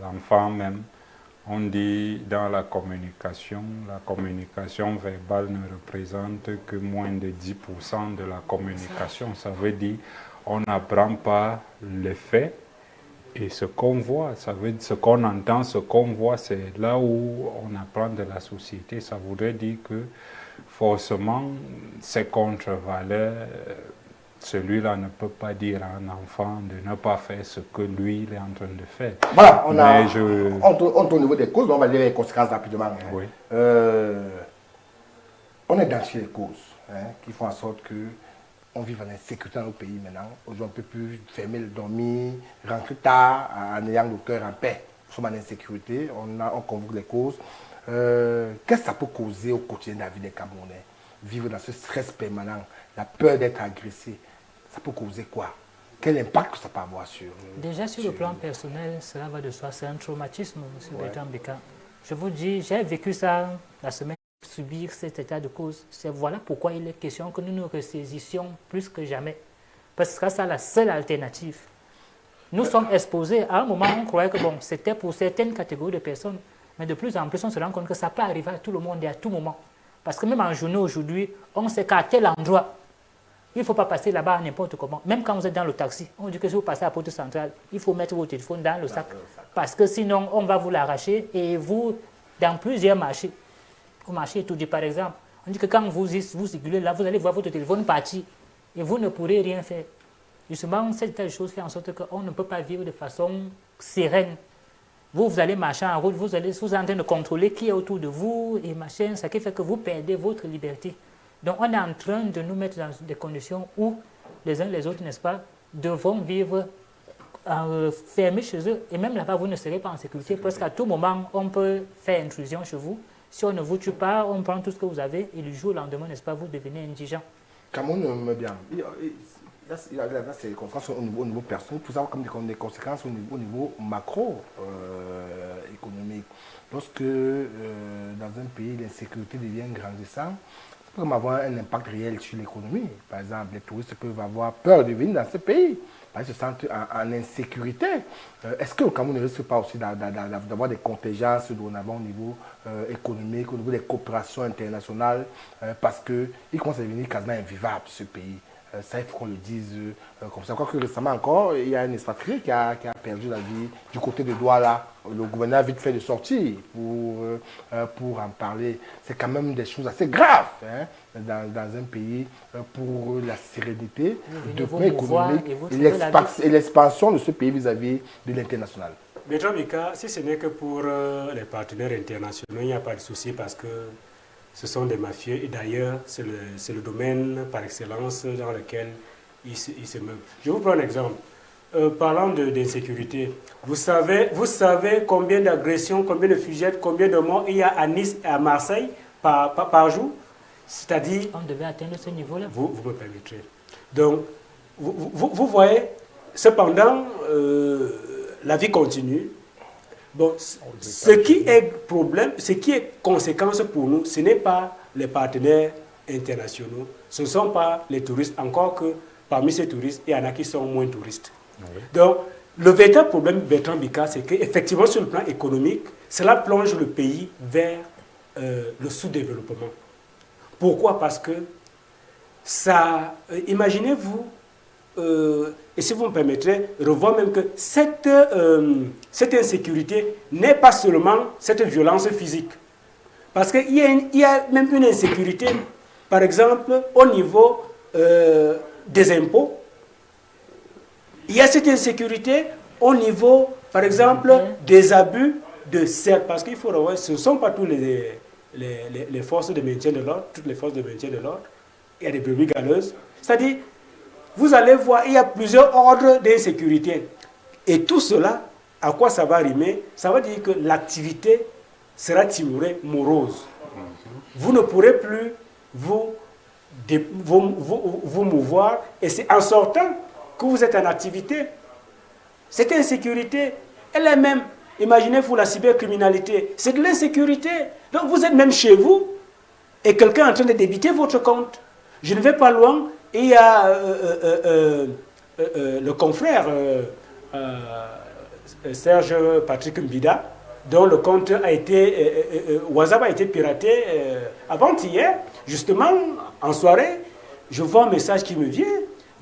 L'enfant même, on dit dans la communication verbale ne représente que moins de 10% de la communication. Ça veut dire on n'apprend pas les faits. Et ce qu'on voit, ça veut dire ce qu'on entend, ce qu'on voit, c'est là où on apprend de la société. Ça voudrait dire que forcément, ces contre-valeurs, celui-là ne peut pas dire à un enfant de ne pas faire ce que lui il est en train de faire. Voilà, on tourne au niveau des causes, on va lire les conséquences rapidement. Hein. Oui. On est dans les causes qui font en sorte que on vit en insécurité dans nos pays maintenant. Aujourd'hui, on ne peut plus fermer le dormir, rentrer tard en ayant le cœur en paix. Nous sommes en insécurité, on convoque les causes. Qu'est-ce que ça peut causer au quotidien de la vie des Camerounais? Vivre dans ce stress permanent, la peur d'être agressé, ça peut causer quoi? Quel impact ça peut avoir sur... Déjà sur le plan personnel, cela va de soi, c'est un traumatisme, M. Bertrand Beka. Je vous dis, j'ai vécu ça la semaine. Subir cet état de cause. Voilà pourquoi il est question que nous nous ressaisissions plus que jamais. Parce que c'est la seule alternative. Nous sommes exposés. À un moment, on croyait que bon, c'était pour certaines catégories de personnes. Mais de plus en plus, on se rend compte que ça peut arriver à tout le monde et à tout moment. Parce que même en journée aujourd'hui, on sait qu'à tel endroit, il ne faut pas passer là-bas n'importe comment. Même quand vous êtes dans le taxi, on dit que si vous passez à la porte centrale, il faut mettre votre téléphone dans le sac. Parce que sinon, on va vous l'arracher et vous, dans plusieurs marchés, au marché tout dit par exemple, on dit que quand vous circulez là, vous allez voir votre téléphone partir et vous ne pourrez rien faire. Justement, cette telle chose fait en sorte qu'on ne peut pas vivre de façon sereine. Vous allez marcher en route, vous êtes en train de contrôler qui est autour de vous et machin, ce qui fait que vous perdez votre liberté. Donc on est en train de nous mettre dans des conditions où les uns les autres, n'est-ce pas, devront vivre fermés chez eux et même là-bas, vous ne serez pas en sécurité parce qu'à tout moment, on peut faire intrusion chez vous. Si on ne vous tue pas, on prend tout ce que vous avez et le jour au lendemain, n'est-ce pas, vous devenez indigent. Cameroun me bien. Là, c'est des conséquences au niveau personnel, pour savoir comme des conséquences au niveau macro-économique. Lorsque dans un pays, l'insécurité devient grandissante, ça peut avoir un impact réel sur l'économie. Par exemple, les touristes peuvent avoir peur de venir dans ce pays. Ils se sentent en insécurité. Est-ce que le Cameroun ne risque pas aussi d'avoir des contingences dorénavant au niveau économique, au niveau des coopérations internationales, parce qu'il commence à devenir quasiment invivable ce pays? Ça, il faut qu'on le dise comme ça. Quoique récemment encore, il y a un expatrié qui a perdu la vie du côté de Douala. Le gouverneur a vite fait de sortir pour en parler. C'est quand même des choses assez graves dans un pays pour la sérénité, le développement économique et l'expansion de ce pays vis-à-vis de l'international. Bertrand Beka, si ce n'est que pour les partenaires internationaux, il n'y a pas de souci parce que ce sont des mafieux et d'ailleurs, c'est le domaine par excellence dans lequel ils se meuvent. Je vous prends un exemple. Parlant d'insécurité, vous savez combien d'agressions, combien de fusillades, combien de morts il y a à Nice et à Marseille par jour? C'est-à-dire... On devait atteindre ce niveau-là. Vous me permettrez. Donc, vous voyez, cependant, la vie continue. Bon, ce qui est problème, ce qui est conséquence pour nous, ce n'est pas les partenaires internationaux, ce ne sont pas les touristes, encore que parmi ces touristes, il y en a qui sont moins touristes. Oui. Donc, le véritable problème de Bertrand Bika, c'est qu'effectivement, sur le plan économique, cela plonge le pays vers le sous-développement. Pourquoi? Parce que ça, imaginez-vous, et si vous me permettrez, revoir même que cette insécurité n'est pas seulement cette violence physique. Parce qu'il y a même une insécurité, par exemple, au niveau des impôts. Il y a cette insécurité au niveau, par exemple, des abus de cercle. Parce qu'il faut revoir, ce ne sont pas tous les forces de maintien de l'ordre, toutes les forces de maintien de l'ordre. Il y a des brebis galeuses. C'est-à-dire, vous allez voir, il y a plusieurs ordres d'insécurité. Et tout cela, à quoi ça va rimer? Ça va dire que l'activité sera timorée, morose. Vous ne pourrez plus vous mouvoir. Et c'est en sortant que vous êtes en activité. Cette insécurité, elle est même, imaginez-vous la cybercriminalité, c'est de l'insécurité. Donc vous êtes même chez vous et quelqu'un est en train de débiter votre compte. Je ne vais pas loin, et il y a le confrère Serge Patrick Mbida, dont le compte a été, WhatsApp a été piraté avant-hier, justement en soirée. Je vois un message qui me vient,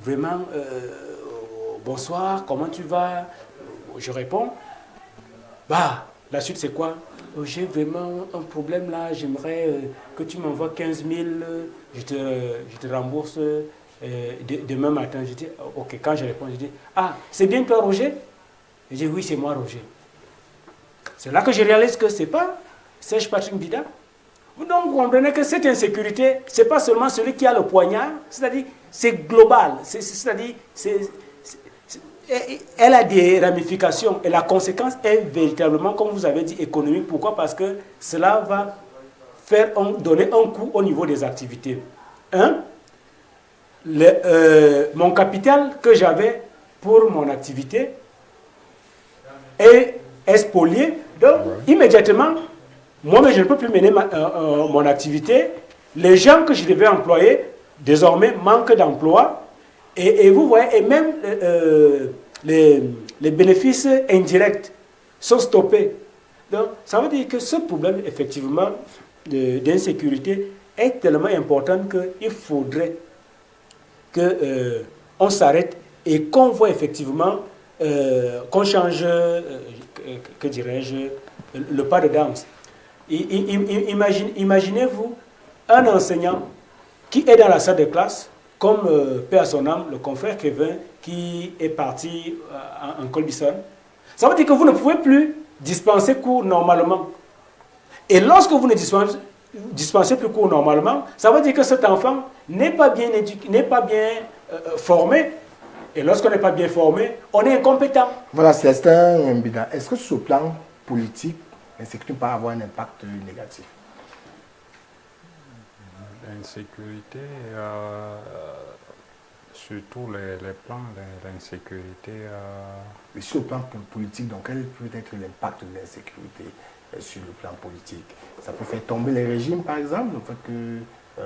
vraiment, bonsoir, comment tu vas? Je réponds, bah, la suite c'est quoi? J'ai vraiment un problème là, j'aimerais que tu m'envoies 15 000, je te rembourse demain matin. Je dis, ok, quand je réponds, je dis, ah, c'est bien toi Roger? Je dis, oui, c'est moi Roger. C'est là que je réalise que ce n'est pas Serge Patrick Mbida. Donc vous comprenez que cette insécurité, ce n'est pas seulement celui qui a le poignard, c'est-à-dire c'est global, c'est-à-dire elle a des ramifications et la conséquence est véritablement, comme vous avez dit, économique. Pourquoi? Parce que cela va donner un coup au niveau des activités. Mon capital que j'avais pour mon activité est spolié. Donc, immédiatement, moi-même, je ne peux plus mener mon activité. Les gens que je devais employer, désormais, manquent d'emploi. Et vous voyez, et même les bénéfices indirects sont stoppés. Donc, ça veut dire que ce problème, effectivement, d'insécurité est tellement important qu'il faudrait qu'on s'arrête et qu'on voit effectivement, qu'on change, que dirais-je, le pas de danse. Imaginez-vous un enseignant qui est dans la salle de classe, comme paix à son âme, le confrère Kevin, qui est parti en Colbison. Ça veut dire que vous ne pouvez plus dispenser cours normalement. Et lorsque vous ne dispensez plus cours normalement, ça veut dire que cet enfant n'est pas bien éduqué, n'est pas bien formé. Et lorsqu'on n'est pas bien formé, on est incompétent. Voilà, Célestin Mbida. Est-ce que sur le plan politique, l'insécurité peut avoir un impact négatif? L'insécurité, sur tous les plans, l'insécurité... Et sur le plan politique, donc quel peut être l'impact de l'insécurité sur le plan politique? Ça peut faire tomber les régimes, par exemple, le fait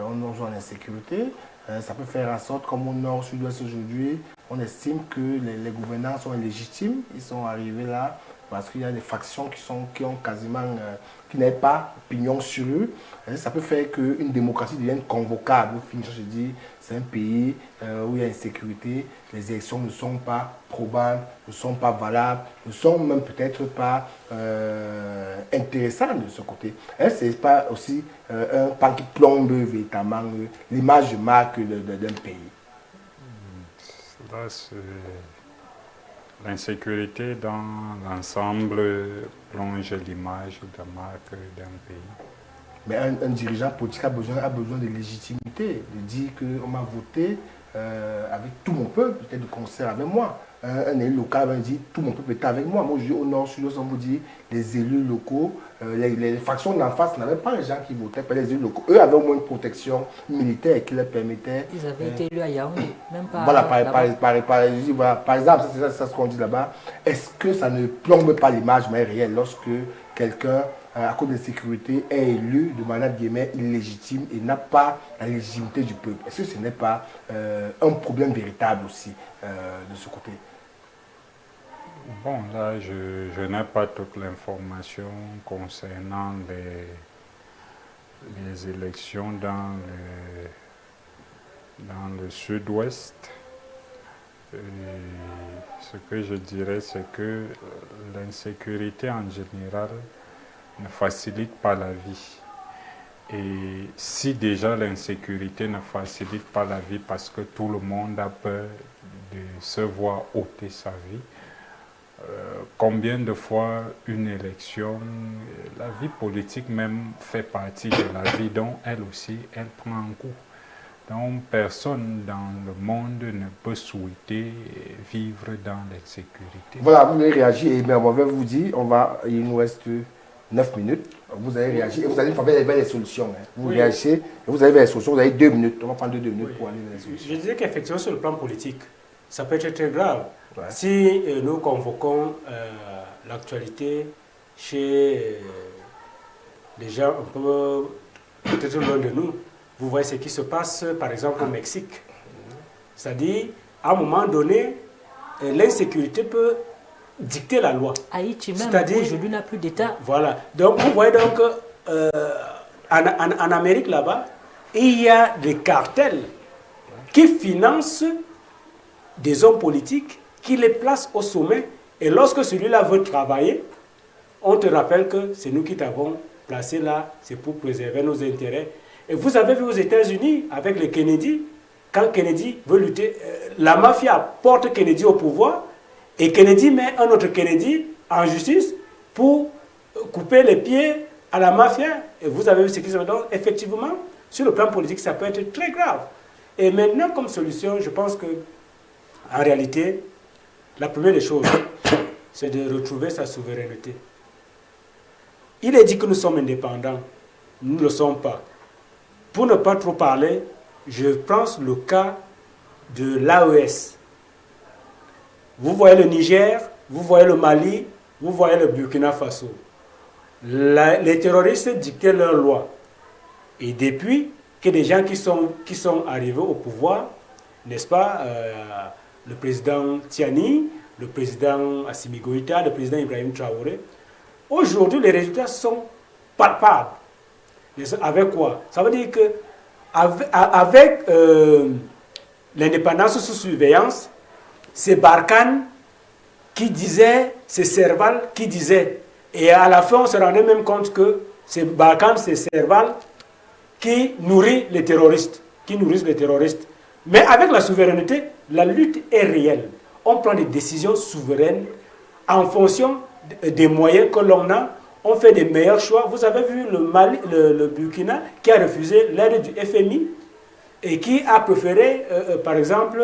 qu'on soit en insécurité. Ça peut faire en sorte, comme au nord, sud-ouest aujourd'hui, on estime que les gouvernants sont illégitimes. Ils sont arrivés là parce qu'il y a des factions qui ont quasiment, qui n'avaient pas pignon sur eux. Ça peut faire qu'une démocratie devienne convocable. Je dis, c'est un pays où il y a insécurité, les élections ne sont pas probables, ne sont pas valables, ne sont même peut-être pas intéressantes de ce côté. Ce n'est pas aussi un pan qui plombe véritablement l'image de marque d'un pays. Là, c'est... L'insécurité dans l'ensemble plonge l'image de marque d'un pays. Mais un dirigeant politique a besoin de légitimité, de dire qu'on m'a voté avec tout mon peuple, peut-être de concert avec moi. un élu local va dire tout mon peuple était avec moi. Moi, je dis au nord, sur l'ouest, on vous dit les élus locaux, les factions d'en face n'avaient pas les gens qui votaient, pas les élus locaux. Eux avaient au moins une protection militaire qui leur permettait. Ils avaient été élus à Yaoundé, même pas. Voilà, par exemple, c'est ça ce qu'on dit là-bas. Est-ce que ça ne plombe pas l'image mais réelle lorsque quelqu'un, à cause de sécurité, est élu de manière illégitime et n'a pas la légitimité du peuple? Est-ce que ce n'est pas un problème véritable aussi de ce côté? Bon, là, je n'ai pas toute l'information concernant les élections dans le sud-ouest. Ce que je dirais, c'est que l'insécurité en général ne facilite pas la vie. Et si déjà l'insécurité ne facilite pas la vie parce que tout le monde a peur de se voir ôter sa vie, combien de fois une élection, la vie politique même fait partie de la vie, dont elle aussi, elle prend un coup. Donc personne dans le monde ne peut souhaiter vivre dans l'insécurité. Voilà, vous allez réagir et bien, on va vous dire, il nous reste 9 minutes, vous allez réagir et vous allez me faire vers les solutions. Hein. Vous réagissez et vous allez vers les solutions, vous avez 2 minutes, on va prendre 2 minutes pour aller vers les solutions. Je disais qu'effectivement sur le plan politique, ça peut être très grave. Ouais. Si nous convoquons l'actualité chez les gens un peu peut-être loin de nous, vous voyez ce qui se passe par exemple au Mexique. C'est-à-dire, à un moment donné, l'insécurité peut dicter la loi. Haïti même, aujourd'hui n'a plus d'État. Voilà. Donc vous voyez donc en Amérique là-bas, il y a des cartels qui financent des hommes politiques, qui les placent au sommet. Et lorsque celui-là veut travailler, on te rappelle que c'est nous qui t'avons placé là, c'est pour préserver nos intérêts. Et vous avez vu aux États-Unis, avec les Kennedy, quand Kennedy veut lutter, la mafia porte Kennedy au pouvoir, et Kennedy met un autre Kennedy en justice pour couper les pieds à la mafia. Et vous avez vu ce qui se passe. Donc, effectivement, sur le plan politique, ça peut être très grave. Et maintenant, comme solution, je pense que, en réalité, la première des choses, c'est de retrouver sa souveraineté. Il est dit que nous sommes indépendants. Nous ne le sommes pas. Pour ne pas trop parler, je pense le cas de l'AES. Vous voyez le Niger, vous voyez le Mali, vous voyez le Burkina Faso. Les terroristes dictaient leurs lois. Et depuis que des gens qui sont arrivés au pouvoir, n'est-ce pas, le président Tiani, le président Assimi Goïta, le président Ibrahim Traoré, aujourd'hui les résultats sont palpables. Avec quoi? Ça veut dire que avec l'indépendance sous surveillance, c'est Barkhane qui disait, c'est Serval qui disait. Et à la fin, on se rendait même compte que c'est Barkhane, c'est Serval qui nourrit les terroristes, qui nourrissent les terroristes. Mais avec la souveraineté, la lutte est réelle. On prend des décisions souveraines en fonction des moyens que l'on a. On fait des meilleurs choix. Vous avez vu le Mali, le Burkina qui a refusé l'aide du FMI et qui a préféré, par exemple,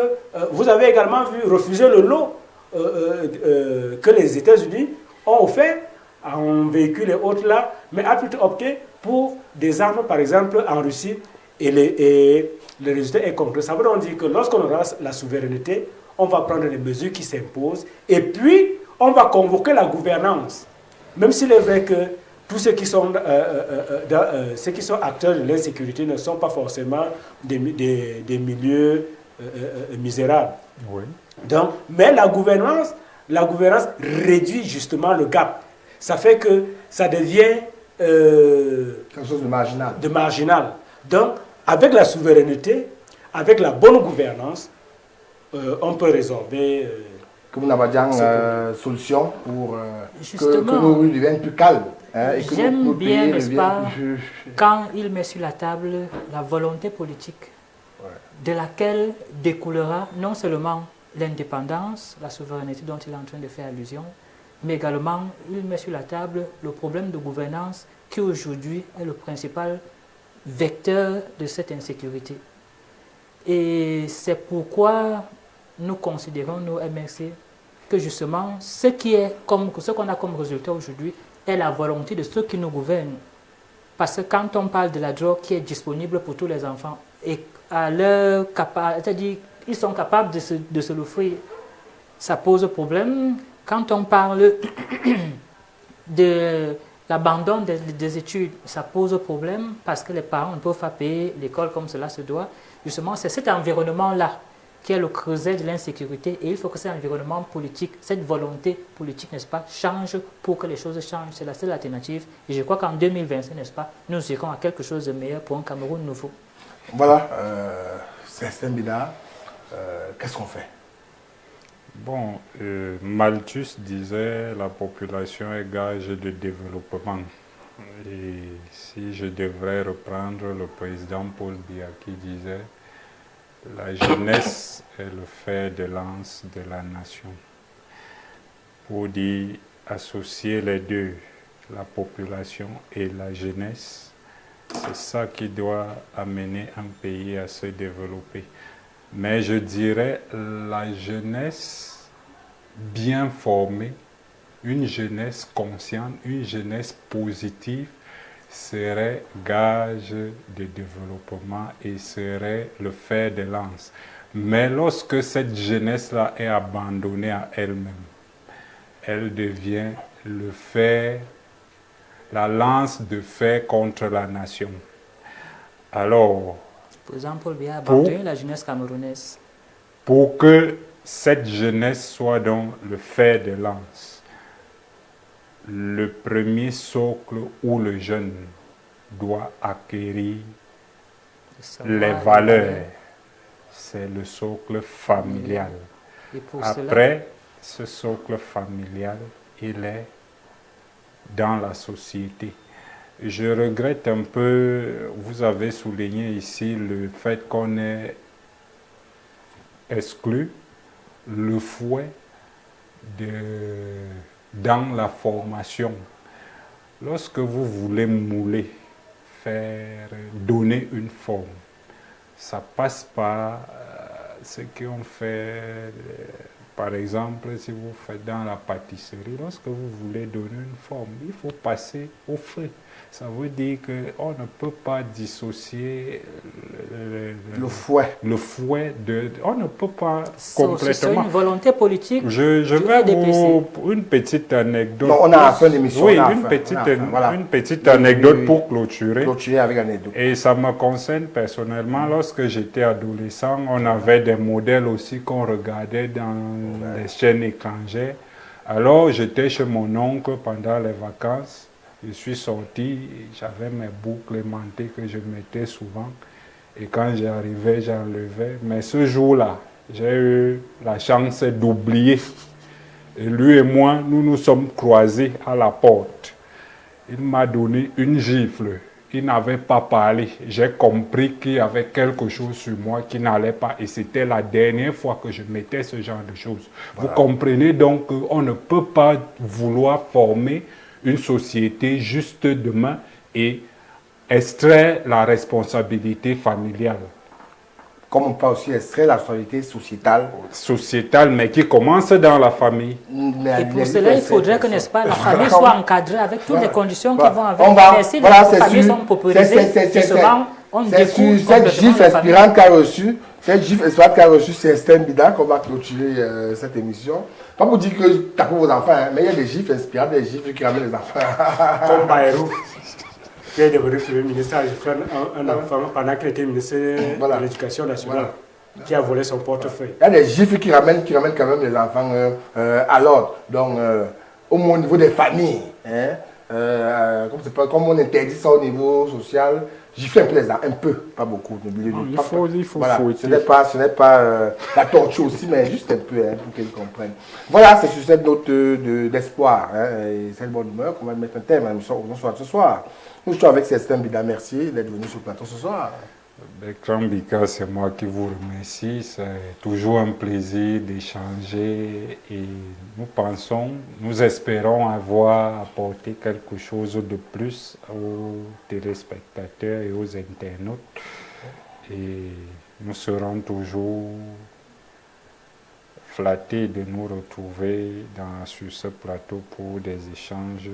vous avez également vu refuser le lot que les États-Unis ont offert en véhicules et autres là, mais a plutôt opté pour des armes, par exemple, en Russie. Et le résultat est concret. Ça veut donc dire que lorsqu'on aura la souveraineté, on va prendre les mesures qui s'imposent et puis on va convoquer la gouvernance. Même s'il est vrai que tous ceux qui sont acteurs de l'insécurité ne sont pas forcément des milieux misérables. Oui. Donc, mais la gouvernance réduit justement le gap. Ça fait que ça devient quelque chose de marginal. Donc, avec la souveraineté, avec la bonne gouvernance, on peut résorber... que vous n'avez pas une solution pour que nos rues deviennent plus calmes. Hein, j'aime bien, n'est-ce pas, quand il met sur la table la volonté politique de laquelle découlera non seulement l'indépendance, la souveraineté dont il est en train de faire allusion, mais également il met sur la table le problème de gouvernance qui aujourd'hui est le principal vecteur de cette insécurité. Et c'est pourquoi nous considérons, nous, MRC, que justement, ce qu'on a comme résultat aujourd'hui est la volonté de ceux qui nous gouvernent. Parce que quand on parle de la drogue qui est disponible pour tous les enfants, et à leur c'est-à-dire ils sont capables de se l'offrir, ça pose problème. Quand on parle de l'abandon des études, ça pose problème parce que les parents ne peuvent pas payer l'école comme cela se doit. Justement, c'est cet environnement-là qui est le creuset de l'insécurité et il faut que cet environnement politique, cette volonté politique, n'est-ce pas, change pour que les choses changent. C'est la seule alternative et je crois qu'en 2025, n'est-ce pas, nous irons à quelque chose de meilleur pour un Cameroun nouveau. Voilà, Célestin Bida, qu'est-ce qu'on fait? Bon, Malthus disait la population est gage de développement. Et si je devrais reprendre le président Paul Biya qui disait la jeunesse est le fer de lance de la nation. Pour dire associer les deux, la population et la jeunesse, c'est ça qui doit amener un pays à se développer. Mais je dirais la jeunesse bien formée, une jeunesse consciente, une jeunesse positive serait gage de développement et serait le fer de lance. Mais lorsque cette jeunesse-là est abandonnée à elle-même, elle devient le fer, la lance de fer contre la nation. Alors, par exemple, Paul Biya a abandonné la jeunesse camerounaise. Pour que cette jeunesse soit donc le fer de lance, le premier socle où le jeune doit acquérir les valeurs, c'est le socle familial. Et pour après ce socle familial, il est dans la société. Je regrette un peu, vous avez souligné ici le fait qu'on ait exclu le fouet dans la formation. Lorsque vous voulez mouler, donner une forme, ça passe par ce qu'on fait, par exemple, si vous faites dans la pâtisserie, lorsque vous voulez donner une forme, il faut passer au feu. Ça veut dire qu'on ne peut pas dissocier le fouet. On ne peut pas complètement. C'est une volonté politique. Je vais vous une petite anecdote. Non, on a la fin de l'émission. Oui, une petite anecdote pour clôturer. Clôturer avec anecdote. Et ça me concerne personnellement. Lorsque j'étais adolescent, on avait des modèles aussi qu'on regardait dans les chaînes étrangères. Alors, j'étais chez mon oncle pendant les vacances. Je suis sorti, j'avais mes boucles aimantées que je mettais souvent. Et quand j'arrivais, j'enlevais. Mais ce jour-là, j'ai eu la chance d'oublier. Et lui et moi, nous nous sommes croisés à la porte. Il m'a donné une gifle. Il n'avait pas parlé. J'ai compris qu'il y avait quelque chose sur moi qui n'allait pas. Et c'était la dernière fois que je mettais ce genre de choses. Voilà. Vous comprenez donc qu'on ne peut pas vouloir former une société juste demain et extraire la responsabilité familiale. Comme on peut aussi extraire la responsabilité sociétale. Sociétale, mais qui commence dans la famille. Et pour cela, il faudrait que, n'est-ce pas, la famille soit encadrée avec toutes les conditions qui vont avec. Mais si les familles sont paupérisées, souvent, on découvre cette gifle inspirante qu'a reçue, Célestin Bida, qu'on va clôturer cette émission. Pas pour dire que tu as pour vos enfants, hein, mais il y a des gifles inspirantes, des gifles qui ramènent les enfants. Comme Bayrou, qui est devenu Premier ministre, a fait un enfant pendant qu'il était ministre de l'Éducation nationale, qui a volé son portefeuille. Il y a des gifles qui ramènent quand même les enfants à l'ordre. Donc, au moins au niveau des familles, hein, comme on interdit ça au niveau social, gifler un peu les enfants, un peu, pas beaucoup. Il faut voilà. fouetter. Ce n'est pas la torture aussi, mais juste un peu, hein, pour qu'ils comprennent. Voilà, c'est sur cette note d'espoir et cette bonne humeur qu'on va mettre un thème à l'émission ce soir. Nous sommes avec Célestin Bida, merci d'être venu sur le plateau ce soir. Bertrand Bika, c'est moi qui vous remercie. C'est toujours un plaisir d'échanger et nous espérons avoir apporté quelque chose de plus aux téléspectateurs et aux internautes. Et nous serons toujours flatté de nous retrouver sur ce plateau pour des échanges,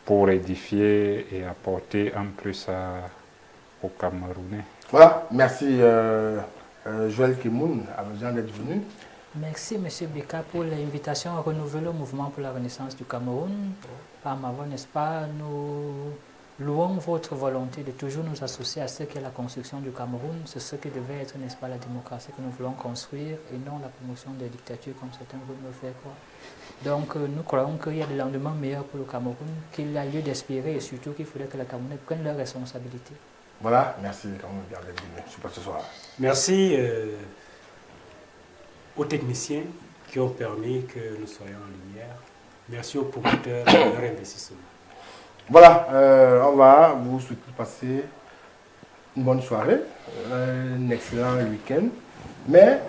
pour édifier et apporter un plus aux Camerounais. Voilà, merci Joël Kemoun, à besoin d'être venu. Merci M. Beka pour l'invitation à renouveler le mouvement pour la renaissance du Cameroun. Par ma voix, n'est-ce pas, nous louons votre volonté de toujours nous associer à ce qu'est la construction du Cameroun. C'est ce que devait être, n'est-ce pas, la démocratie que nous voulons construire et non la promotion des dictatures comme certains veulent me faire croire. Donc nous croyons qu'il y a des lendemains meilleurs pour le Cameroun, qu'il y a lieu d'espérer et surtout qu'il faudrait que les Camerounais prennent leurs responsabilités. Voilà, merci quand même bien d'être venu. Je sais pas ce soir. Merci aux techniciens qui ont permis que nous soyons en lumière. Merci aux promoteurs de leur investissement. Voilà, on va vous souhaiter passer une bonne soirée, un excellent week-end, mais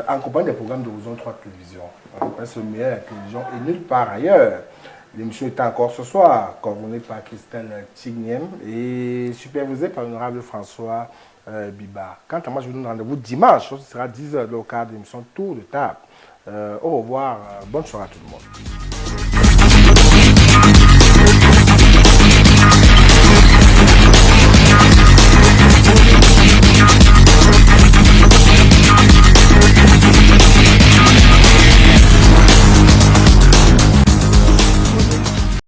en compagnie des programmes de Horizon 3 Télévision. C'est le meilleur de la télévision et nulle part ailleurs. L'émission est encore ce soir, coordonnée par Christelle Tigniem et supervisée par l'honorable François Biba. Quant à moi, je vous donne rendez-vous dimanche, ce sera 10h, le cadre de l'émission Tour de table. Au revoir, bonne soirée à tout le monde.